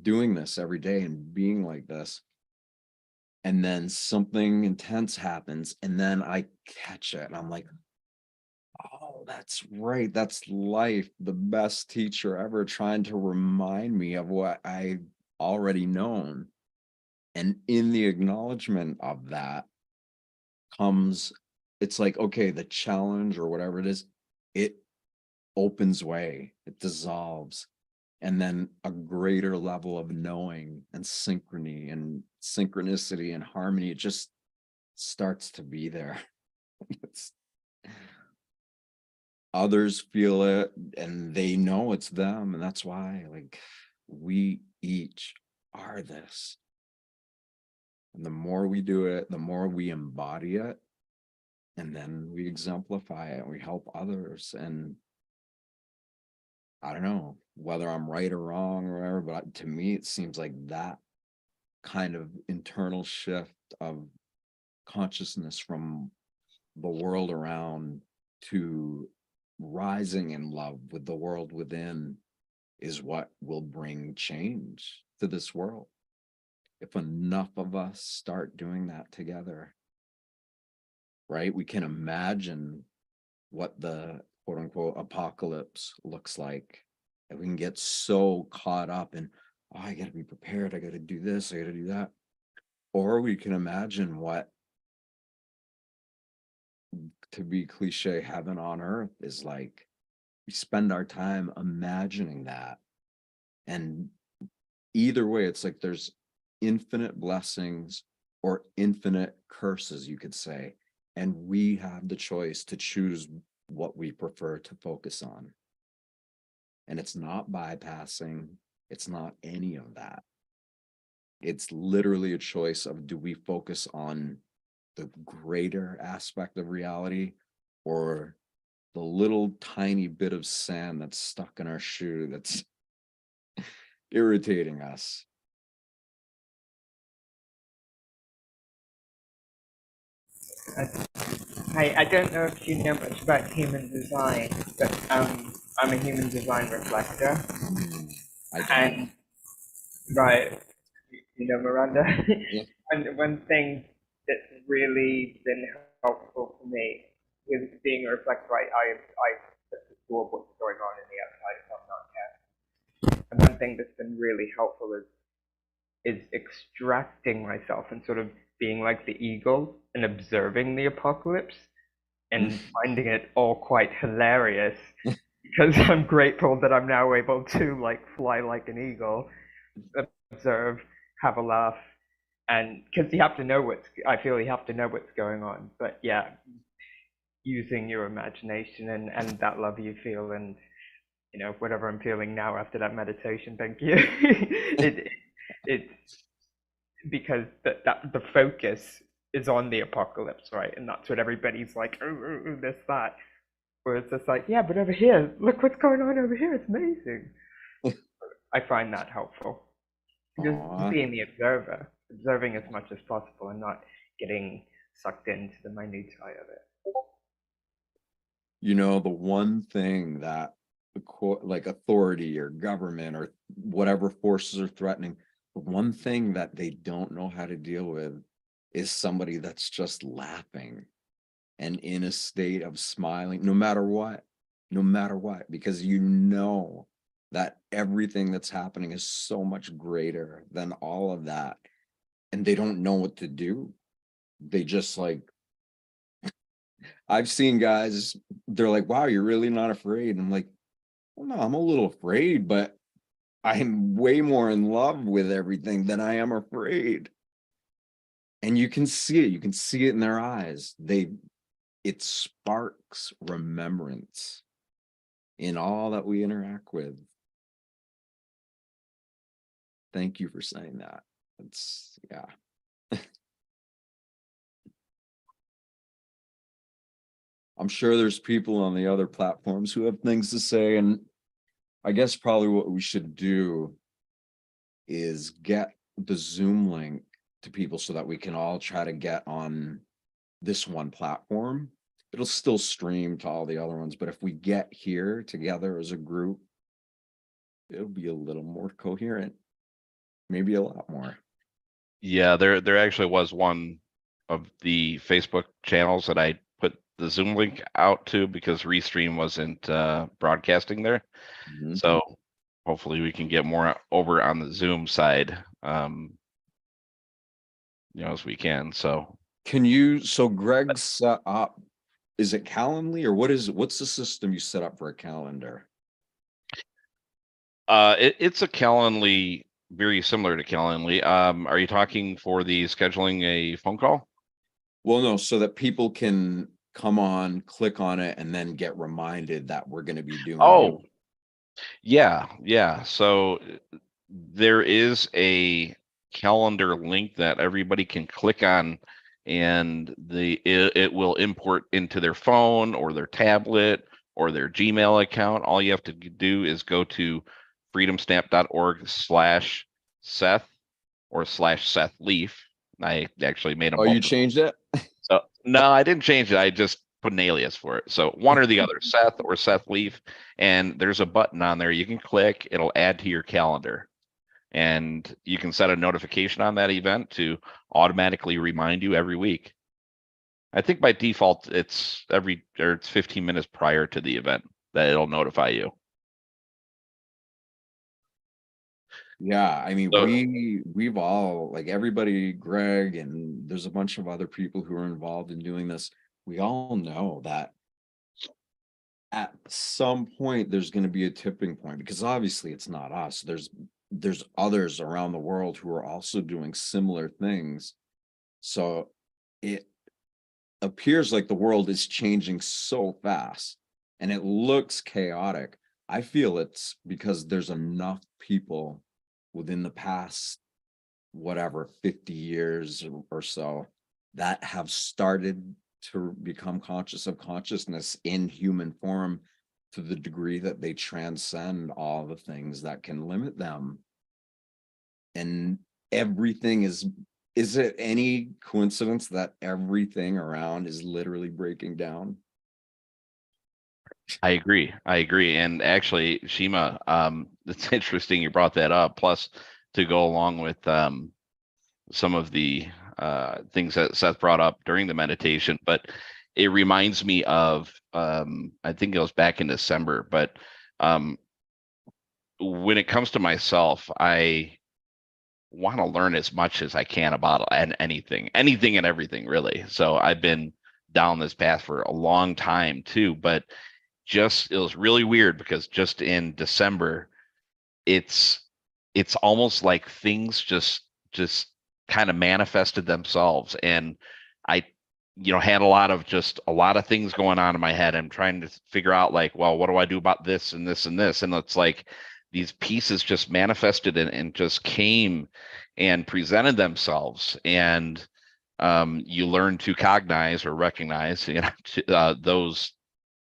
doing this every day and being like this. And then something intense happens and then I catch it and I'm like, oh, that's right. That's life. The best teacher ever trying to remind me of what I already known. And in the acknowledgement of that comes, it's like, okay, the challenge or whatever it is, it opens way, it dissolves. And then a greater level of knowing and synchrony and synchronicity and harmony, it just starts to be there. It's, others feel it and they know it's them. And that's why, like, we each are this. And the more we do it, the more we embody it. And then we exemplify it, we help others. And I don't know whether I'm right or wrong or whatever, but to me, it seems like that kind of internal shift of consciousness from the world around to rising in love with the world within is what will bring change to this world. If enough of us start doing that together, right? We can imagine what the quote unquote apocalypse looks like. And we can get so caught up in, oh, I got to be prepared. I got to do this. I got to do that. Or we can imagine what, to be cliche, heaven on earth is like. We spend our time imagining that. And either way, it's like there's infinite blessings or infinite curses, you could say. And we have the choice to choose what we prefer to focus on. And it's not bypassing, it's not any of that. It's literally a choice of, do we focus on the greater aspect of reality or the little tiny bit of sand that's stuck in our shoe that's irritating us? Hi, I don't know if you know much about human design, but I'm a human design reflector, I don't. and right, you know, Miranda. Yeah. One thing that's really been helpful for me is being a reflector. I absorb what's going on in the outside if I'm not careful. And one thing that's been really helpful is extracting myself and sort of being like the eagle and observing the apocalypse and finding it all quite hilarious because I'm grateful that I'm now able to like fly like an eagle, observe, have a laugh, and because you have to know I feel you have to know what's going on. But yeah, using your imagination and that love you feel, and you know, whatever I'm feeling now after that meditation, thank you. It's because the focus is on the apocalypse, right? And that's what everybody's like, oh, this, that. Where it's just like, yeah, but over here, look what's going on over here. It's amazing. I find that helpful. Just being the observer, observing as much as possible and not getting sucked into the minutiae of it. You know, the one thing that like authority or government or whatever forces are threatening, the one thing that they don't know how to deal with is somebody that's just laughing and in a state of smiling, no matter what, because you know that everything that's happening is so much greater than all of that. And they don't know what to do. They just like, I've seen guys, they're like, wow, you're really not afraid. And I'm like, well, no, I'm a little afraid, but I'm way more in love with everything than I am afraid. And you can see it. You can see it in their eyes. It sparks remembrance in all that we interact with. Thank you for saying that. It's, yeah. I'm sure there's people on the other platforms who have things to say, and I guess probably what we should do is get the Zoom link to people so that we can all try to get on this one platform. It'll still stream to all the other ones, but if we get here together as a group, it'll be a little more coherent, maybe a lot more. Yeah, there actually was one of the Facebook channels that I put the Zoom link out to because Restream wasn't broadcasting there. Mhm. So hopefully we can get more over on the Zoom side, as we can. So Greg set up, is it Calendly or what's the system you set up for a calendar? it's a Calendly, very similar to Calendly. Are you talking for the scheduling a phone call? Well, no, so that people can come on, click on it, and then get reminded that we're going to be doing. Oh, yeah. So there is a calendar link that everybody can click on, and it will import into their phone or their tablet or their Gmail account. All you have to do is go to freedomsnap.org/Seth or /Seth Leaf. I actually made them. Oh, you changed it? So no, I didn't change it. I just put an alias for it. So one or the other, Seth or Seth Leaf. And there's a button on there you can click. It'll add to your calendar. And you can set a notification on that event to automatically remind you every week. I think by default it's 15 minutes prior to the event that it'll notify you. Yeah, I mean, So, we've all, like everybody, Greg, and there's a bunch of other people who are involved in doing this. We all know that at some point there's going to be a tipping point, because obviously it's not us. There's others around the world who are also doing similar things. So it appears like the world is changing so fast and it looks chaotic. I feel it's because there's enough people within the past, whatever, 50 years or so, that have started to become conscious of consciousness in human form to the degree that they transcend all the things that can limit them. And everything is it any coincidence that everything around is literally breaking down? I agree. I agree. And actually, Shima, it's interesting you brought that up. Plus, to go along with some of the things that Seth brought up during the meditation, but it reminds me of I think it was back in December, but um, when it comes to myself, I want to learn as much as I can about anything and everything, really. So I've been down this path for a long time too, but just it was really weird because just in December, it's it's almost like things just kind of manifested themselves, and I had a lot of things going on in my head. I'm trying to figure out, like, well, what do I do about this and this and this, and it's like these pieces just manifested and just came and presented themselves, and you learn to cognize or recognize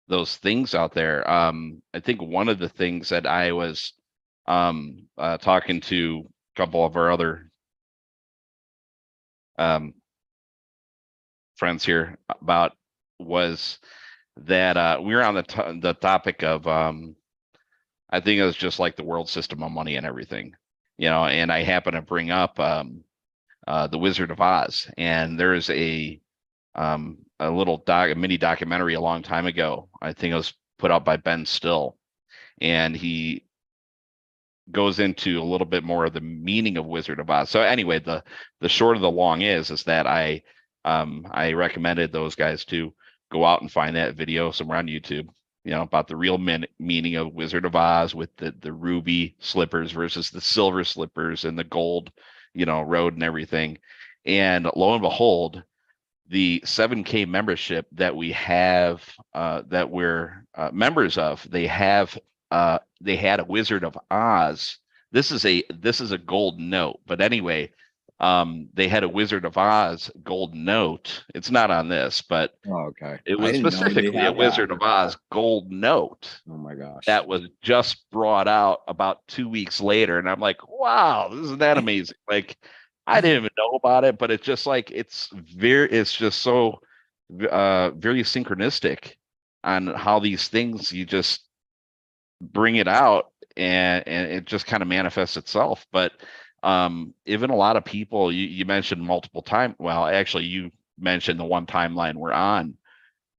those things out there. I think one of the things that I was talking to a couple of our other friends here about was that we were on the topic of I think it was just like the world system of money and everything, and I happen to bring up the Wizard of Oz, and there's a little a mini documentary a long time ago. I think it was put out by Ben Still, and he goes into a little bit more of the meaning of Wizard of Oz. So anyway, the short of the long is that I recommended those guys to go out and find that video somewhere on YouTube, about the real meaning of Wizard of Oz, with the ruby slippers versus the silver slippers and the gold, road and everything. And lo and behold, the 7K membership that we have, that we're members of, they had a Wizard of Oz. This is a gold note, but anyway, they had a Wizard of Oz gold note. It's not on this, but Oh, okay. it I was didn't know they specifically a had Wizard that. of Oz gold note Oh my gosh. that was just brought out about 2 weeks later, and I'm like, wow, isn't that amazing? Like, I didn't even know about it, but it's just like it's just so very synchronistic on how these things, you just bring it out, and it just kind of manifests itself. But even a lot of people, you mentioned multiple times, well, actually you mentioned the one timeline we're on.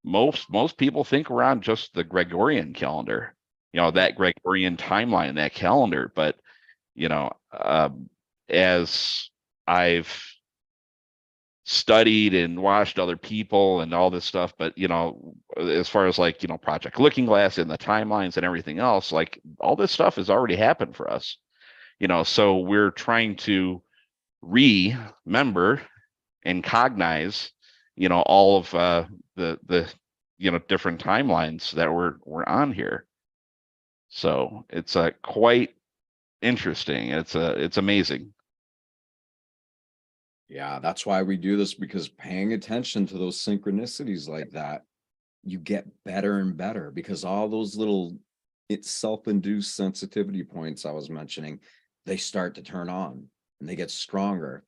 Most people think we're on just the Gregorian calendar, that Gregorian timeline, that calendar. But as I've studied and watched other people and all this stuff, but as far as, like, Project Looking Glass and the timelines and everything else, like, all this stuff has already happened for us, so we're trying to remember and cognize, all of the different timelines that we're on here. So it's quite interesting. It's amazing. Yeah, that's why we do this, because paying attention to those synchronicities like that, you get better and better, because all those little self-induced sensitivity points I was mentioning, they start to turn on and they get stronger.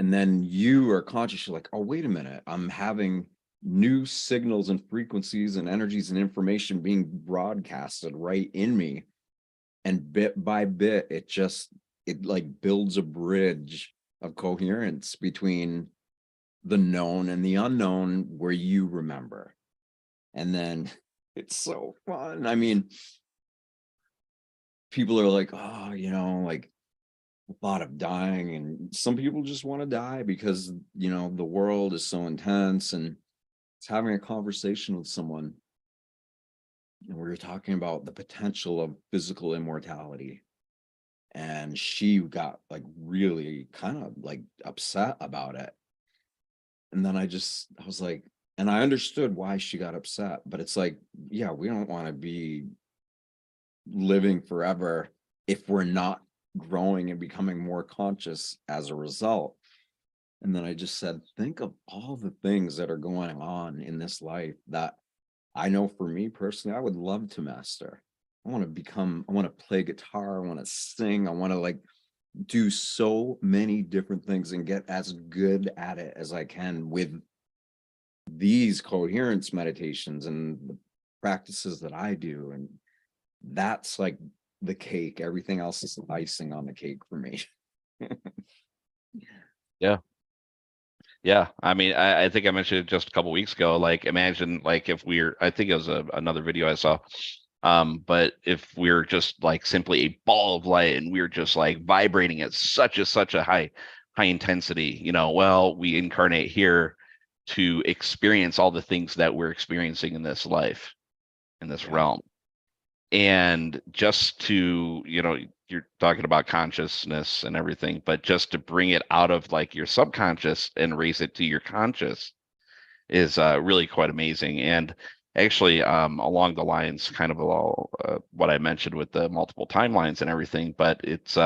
And then you are conscious, you're like, oh, wait a minute, I'm having new signals and frequencies and energies and information being broadcasted right in me. And bit by bit, it like builds a bridge of coherence between the known and the unknown, where you remember. And then it's so fun. I mean, people are like, oh, like, the thought of dying, and some people just want to die because the world is so intense. And it's having a conversation with someone, and we were talking about the potential of physical immortality, and she got like really kind of like upset about it. And then I was like, and I understood why she got upset, but it's like, yeah, we don't want to be living forever if we're not growing and becoming more conscious as a result. And then I just said, think of all the things that are going on in this life that I know, for me personally, I would love to master. I want to play guitar, I want to sing, I want to like do so many different things and get as good at it as I can with these coherence meditations and practices that I do. And that's like the cake. Everything else is icing on the cake for me. Yeah, I mean, I think I mentioned it just a couple weeks ago. Like, imagine like if we're, I think it was another video I saw, but if we're just like simply a ball of light and we're just like vibrating at such a high intensity, well, we incarnate here to experience all the things that we're experiencing in this life, in this Yeah. realm. And just to, you're talking about consciousness and everything, but just to bring it out of like your subconscious and raise it to your conscious is really quite amazing. And actually, along the lines kind of all what I mentioned with the multiple timelines and everything, but it's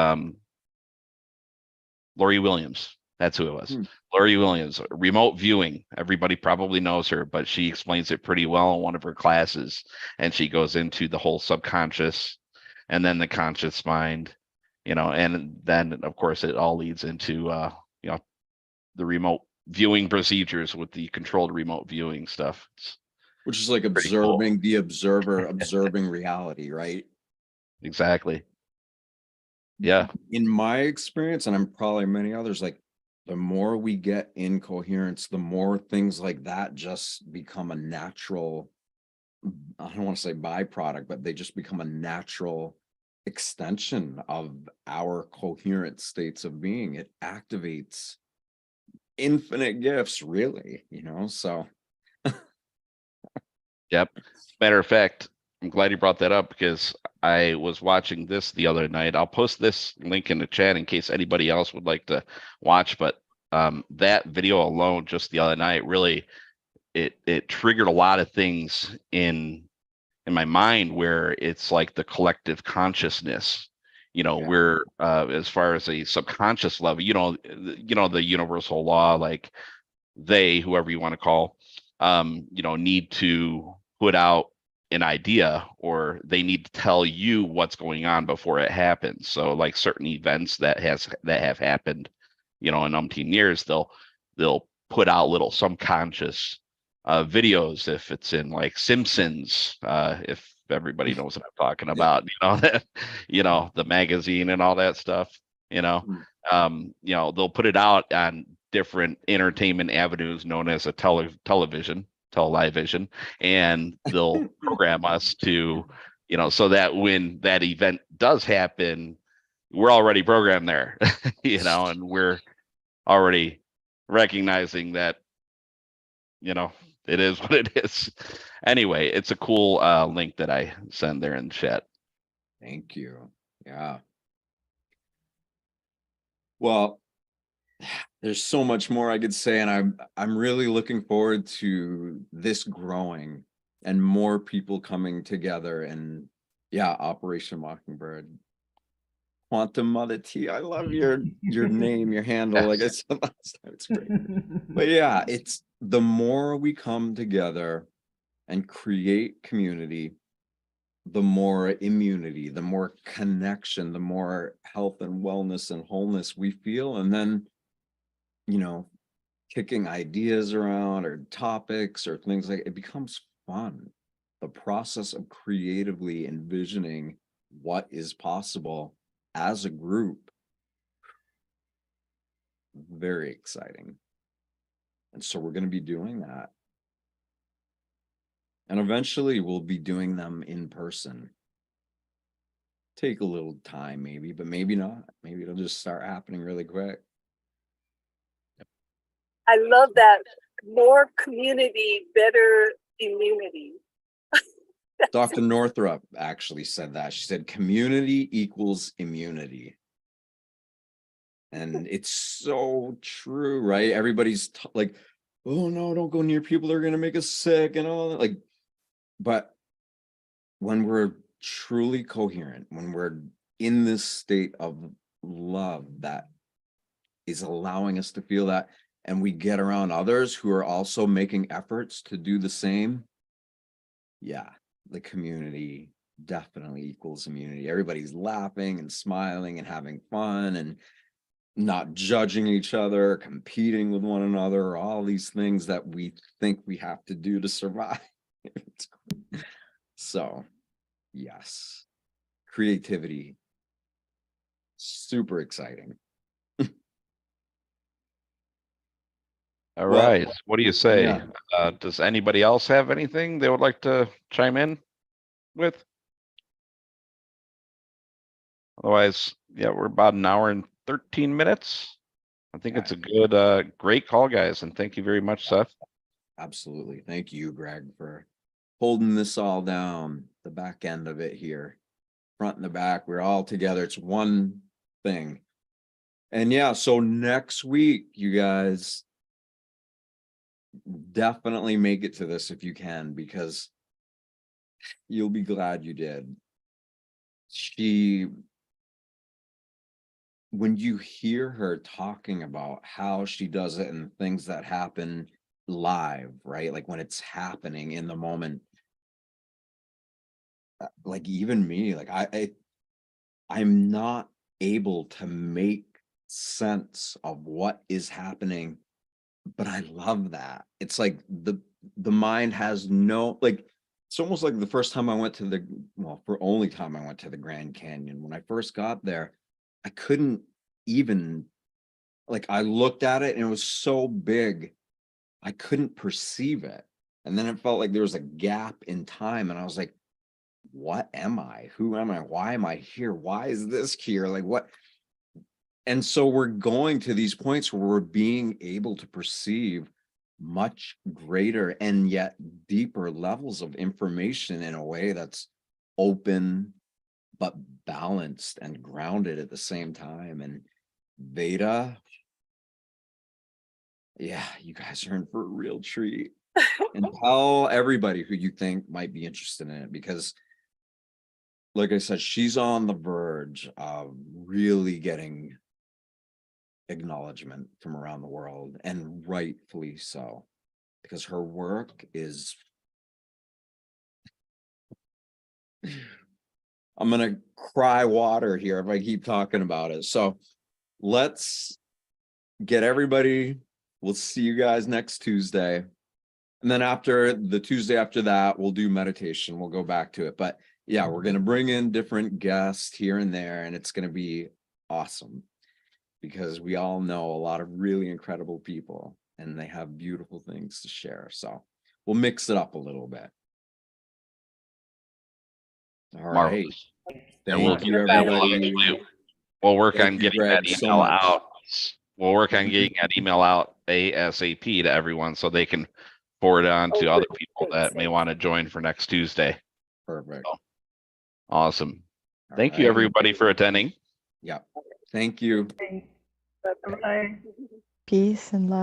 Lori Williams. That's who it was. Lori Williams, remote viewing. Everybody probably knows her, but she explains it pretty well in one of her classes. And she goes into the whole subconscious and then the conscious mind, and then of course it all leads into, the remote viewing procedures with the controlled remote viewing stuff. Which is like Pretty cool. observing the observer, observing reality, right? Exactly. Yeah. In my experience, and I'm probably many others, like the more we get in coherence, the more things like that just become a natural, I don't want to say byproduct, but they just become a natural extension of our coherent states of being. It activates infinite gifts, really, so. Yep. Matter of fact, I'm glad you brought that up because I was watching this the other night. I'll post this link in the chat in case anybody else would like to watch. But that video alone, just the other night, really it triggered a lot of things in my mind where it's like the collective consciousness. We're as far as a subconscious level, the universal law, like whoever you want to call, need to put out an idea or they need to tell you what's going on before it happens. So like certain events that have happened, in umpteen years, they'll put out little subconscious videos if it's in like Simpsons, if everybody knows what I'm talking about, the magazine and all that stuff, they'll put it out on different entertainment avenues known as a television, and they'll program us to, so that when that event does happen, we're already programmed there, and we're already recognizing that, it is what it is. Anyway, it's a cool link that I send there in the chat. Thank you. Yeah. Well, there's so much more I could say, and I'm really looking forward to this growing and more people coming together. And yeah, Operation Mockingbird, Quantum Mother T. I love your name, your handle. Like I said last time, it's great. But yeah, it's the more we come together and create community, the more immunity, the more connection, the more health and wellness and wholeness we feel. And then, kicking ideas around or topics or things like it becomes fun. The process of creatively envisioning what is possible as a group, very exciting. And so we're going to be doing that. And eventually we'll be doing them in person. Take a little time maybe, but maybe not. Maybe it'll just start happening really quick. I love that. More community, better immunity. Dr. Northrup actually said that. She said community equals immunity. And it's so true, right? Everybody's like, oh no, don't go near people that are going to make us sick and all that. Like, but when we're truly coherent, when we're in this state of love that is allowing us to feel that, and we get around others who are also making efforts to do the same, yeah, the community definitely equals immunity. Everybody's laughing and smiling and having fun and not judging each other, competing with one another, all these things that we think we have to do to survive. So, yes, creativity, super exciting. All Well, right. What do you say? yeah. Does anybody else have anything they would like to chime in with? Otherwise, yeah, we're about an hour and 13 minutes. I think it's a good, great call, guys. And thank you very much, Seth. Absolutely. Thank you, Greg, for holding this all down, the back end of it here. Front and the back, we're all together. It's one thing. And yeah, so next week, you guys definitely make it to this if you can, because you'll be glad you did. When you hear her talking about how she does it and things that happen live, right? Like when it's happening in the moment, like even me, like I'm not able to make sense of what is happening, but I love that. It's like the mind has no, like, it's almost like the first time I went to the, well, for only time I went to the Grand Canyon. When I first got there, I couldn't even, like, I looked at it and it was so big, I couldn't perceive it. And then it felt like there was a gap in time, and I was like, what am I? Who am I? Why am I here? Why is this here? Like, what? And so we're going to these points where we're being able to perceive much greater and yet deeper levels of information in a way that's open but balanced and grounded at the same time. And Veda, yeah, you guys are in for a real treat. And tell everybody who you think might be interested in it, because like I said, she's on the verge of really getting acknowledgement from around the world, and rightfully so, because her work is, I'm gonna cry water here if I keep talking about it. So let's get everybody, we'll see you guys next Tuesday. And then after the Tuesday after that, we'll do meditation. We'll go back to it. But yeah, we're going to bring in different guests here and there, and it's going to be awesome, because we all know a lot of really incredible people and they have beautiful things to share. So we'll mix it up a little bit. All right. Marvelous. And we'll Thank you, get that everybody. We'll work Thank on you, getting Greg, that so email much. out. We'll work on getting that email out ASAP to everyone so they can forward it on to other people that may want to join for next Tuesday. Perfect. So, awesome. All Thank you, right. everybody, for attending. Yeah. Thank you. Bye. Bye-bye. Peace and love.